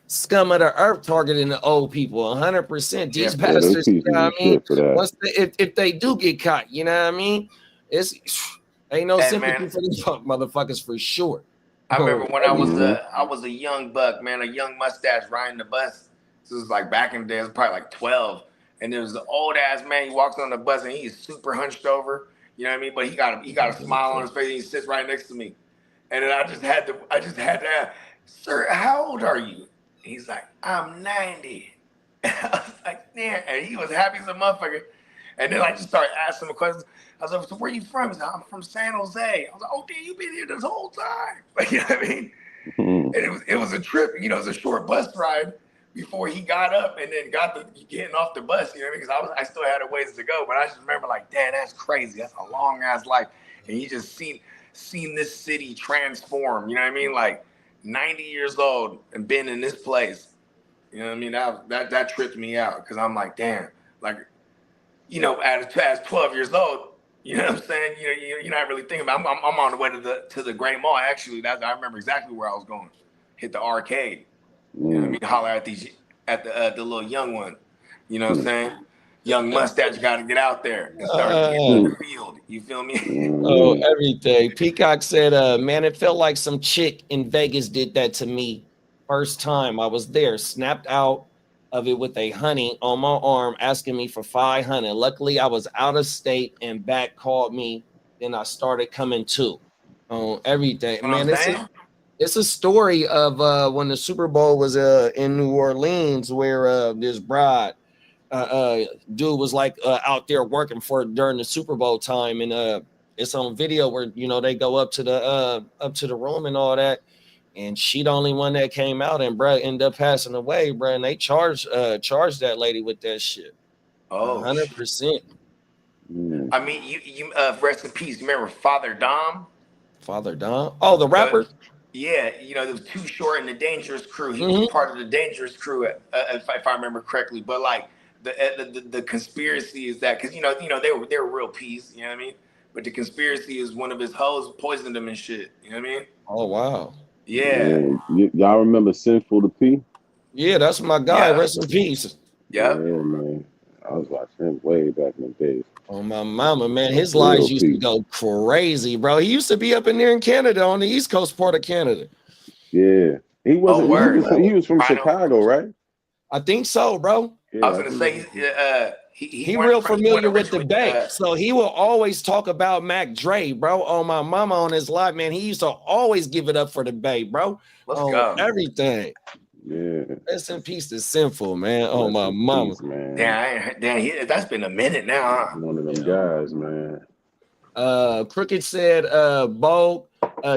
scum of the earth targeting the old people. 100%. These bastards, you know what I mean? If they do get caught, you know what I mean? Ain't no sympathy for these motherfuckers for sure. I remember when I was a young buck, man, a young mustache riding the bus. This was like back in the day, I was probably like 12. And there was an old ass man, he walks on the bus and he's super hunched over, you know what I mean? But he got a smile on his face and he sits right next to me. And then I just had to ask, sir, how old are you? He's like, I'm 90. And I was like, damn. And he was happy as a motherfucker. And then I just started asking him questions. I was like, so where you from? He's like, I'm from San Jose. I was like, oh, damn, you've been here this whole time. Like, you know what I mean? And it was a trip, you know, it was a short bus ride before he got up and then getting off the bus, you know what I mean? Because I still had a ways to go. But I just remember like, damn, that's crazy. That's a long ass life. And he just seen this city transform, you know what I mean? Like 90 years old and been in this place. You know what I mean? That tripped me out because I'm like, damn, like, you know, as 12 years old, you know what I'm saying? You're not really thinking about. I'm on the way to the Great Mall. Actually, I remember exactly where I was going. Hit the arcade. You know what I mean? Holler at the little young one. You know what I'm saying? Young mustache got to get out there and start getting in the field. You feel me? Oh, everything. Peacock said, man, it felt like some chick in Vegas did that to me. First time I was there, snapped out of it with a honey on my arm, asking me for 500. Luckily, I was out of state and back called me. Then I started coming to on everything. Man, it's a story of when the Super Bowl was in New Orleans, where this bride dude was like out there working for during the Super Bowl time, and it's on video where they go up to the room and all that, and she the only one that came out, and bruh ended up passing away, bruh, and they charged that lady with that shit. 100%. I mean, you rest in peace. You remember Father Dom? Father Dom? Oh, the rapper. Yeah, there was Too Short and the Dangerous Crew. He was part of the Dangerous Crew, if I remember correctly. But like the conspiracy is that because they were real peace, you know what I mean. But the conspiracy is one of his hoes poisoned him and shit. You know what I mean? Oh wow. Yeah. Y'all remember Sinful to P? Yeah, that's my guy. Rest in peace. Yeah. Yeah, man. I was like, watched him way back in the days. Oh my mama, man, his lives used to go crazy, bro. He used to be up in there in Canada, on the East Coast part of Canada. Yeah, he wasn't. He was from Chicago, right? I think so, bro. Yeah, I was gonna say he real familiar with the Bay, so he will always talk about Mac Dre, bro. On my mama, on his life, man, he used to always give it up for the Bay, bro. Let's go. Everything. Yeah. Rest in peace to Sinful, man. Oh my mama, man. Damn, that's been a minute now. Huh? One of them guys, man. Crooked said, Bo,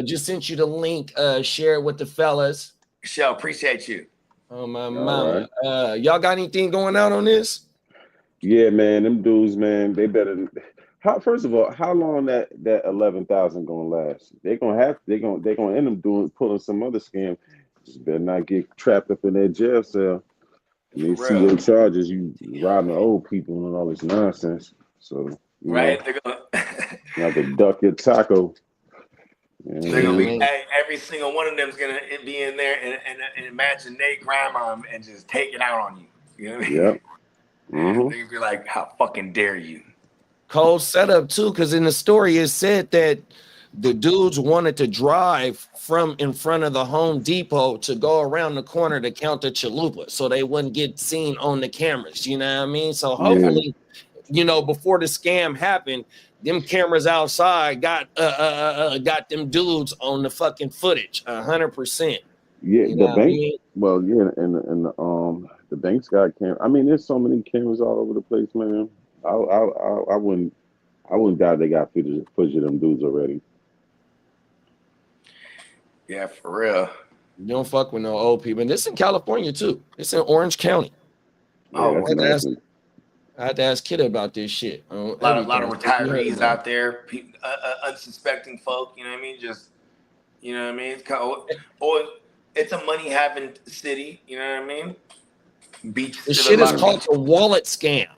just sent you the link. Share it with the fellas. Michelle, appreciate you. Oh my mama. Right. Y'all got anything going out on this? Yeah, man. Them dudes, man. They better. First of all, how long that 11,000 gonna last? They're gonna end up pulling some other scam. Just better not get trapped up in that jail cell. And they see your charges, you robbing old people and all this nonsense. So you have to duck your taco. They're gonna be every single one of them is gonna be in there and imagine they grandma and just take it out on you. You know what I mean? Yep. They're gonna be like, "How fucking dare you?" Cold setup too, because in the story it said that the dudes wanted to drive from in front of the Home Depot to go around the corner to count the chalupa, so they wouldn't get seen on the cameras. You know what I mean? So hopefully, before the scam happened, them cameras outside got them dudes on the fucking footage, 100%. Yeah, the bank. Well, yeah, and the bank's got cameras. I mean, there's so many cameras all over the place, man. I wouldn't doubt they got footage of them dudes already. Yeah, for real. You don't fuck with no old people. And this in California too. It's in Orange County. Yeah, I had to ask Kid about this shit. A lot of retirees out there, unsuspecting folk. You know what I mean? Just, you know what I mean? It's kind of, it's a money having city. You know what I mean? Beach. The shit is called a wallet scam.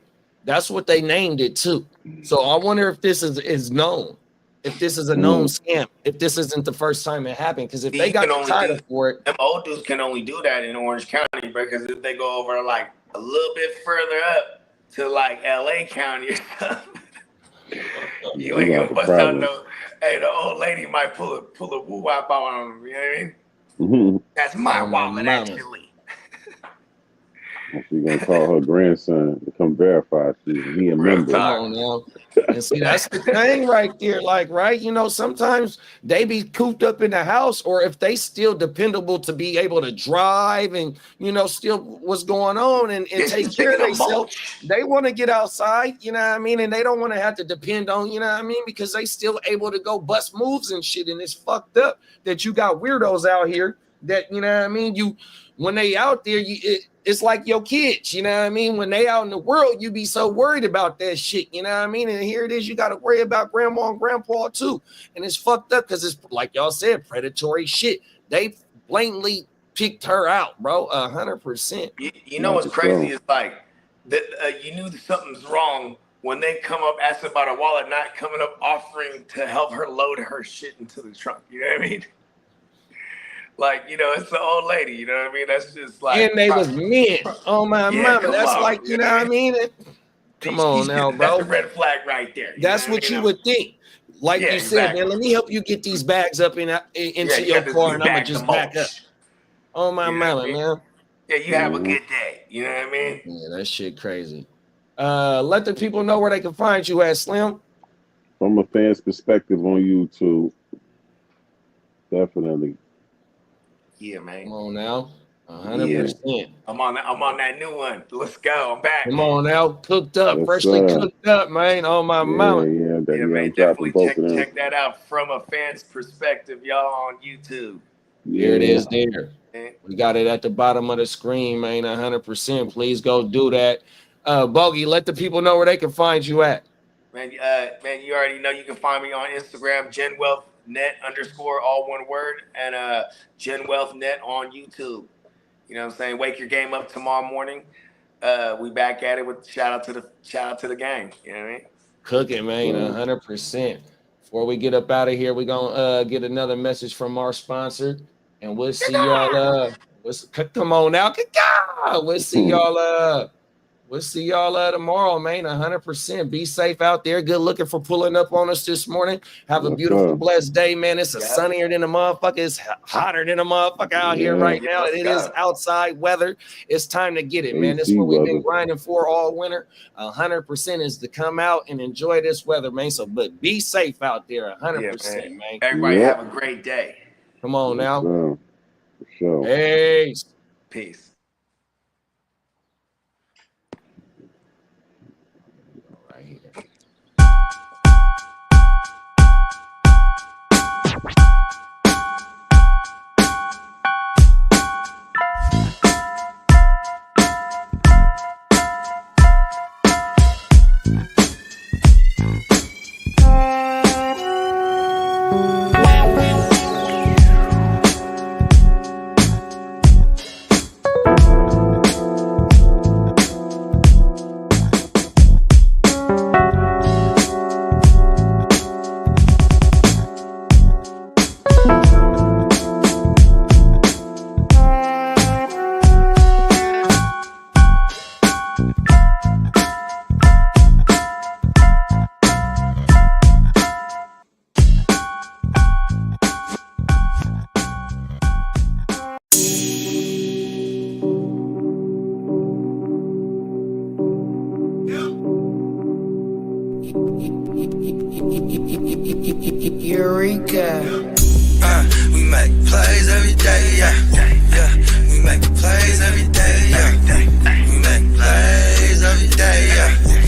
That's what they named it too. So I wonder if this is known. If this is a known scam, if this isn't the first time it happened, because if they got the title for it, them old dudes can only do that in Orange County, because if they go over like a little bit further up to like LA County or something, you ain't gonna bust out no. Hey, the old lady might pull a woo wop on them. You know what I mean? That's my wallet, actually. She's gonna call her grandson to come verify he a member. Come on now. And see, that's the thing right there. Like, right? Sometimes they be cooped up in the house, or if they still dependable to be able to drive and still what's going on and take care of themselves. They want to get outside, you know what I mean? And they don't want to have to depend on, you know what I mean, because they still able to go bust moves and shit. And it's fucked up that you got weirdos out here that, you know what I mean, when they out there, it's like your kids, you know what I mean? When they out in the world, you be so worried about that shit, you know what I mean? And here it is, you got to worry about grandma and grandpa too. And it's fucked up because it's, like y'all said, predatory shit. They blatantly picked her out, bro, 100%. You know what's crazy is like, you knew something's wrong when they come up asking about a wallet, not coming up offering to help her load her shit into the trunk, you know what I mean? Like, it's the old lady, you know what I mean? That's just like. And they was men. Oh, my mama. That's like, you know what I mean? Come on now, bro. That's a red flag right there. That's what you would think. Like you said, man, let me help you get these bags up into your car, and I'm going to just back up. Oh, my mama, man. Yeah, you have a good day. You know what I mean? Yeah, that shit crazy. Let the people know where they can find you at, Slim. From a fan's perspective on YouTube, definitely. Yeah, man. Come on now. 100%. Yeah. I'm on that new one. Let's go. I'm back. Come on now. Cooked up. Freshly cooked up, man. Oh, my mama. Yeah, man. Definitely check that out from a fan's perspective, y'all, on YouTube. Here it is there. We got it at the bottom of the screen, man. 100%. Please go do that. Bogey, let the people know where they can find you at. Man, you already know you can find me on Instagram, GenWealthNet _ all one word, and GenWealthNet on YouTube. You know what I'm saying? Wake your game up tomorrow morning. We back at it with shout out to the gang. You know what I mean? Cooking, man, 100%. Before we get up out of here, we're gonna get another message from our sponsor, and we'll see y'all. Come on now, we'll see y'all. We'll see y'all tomorrow, man. 100%. Be safe out there. Good looking for pulling up on us this morning. Have a beautiful, blessed day, man. It's sunnier than a motherfucker. It's hotter than a motherfucker out here right now. It is outside weather. It's time to get it, man. This is what we've been grinding for all winter. 100% is to come out and enjoy this weather, man. So, but be safe out there. 100%, man. Everybody have a great day. Come on now. For sure. Peace. Peace. Eureka. We make plays every day, yeah. We make plays every day, yeah. We make plays every day, yeah.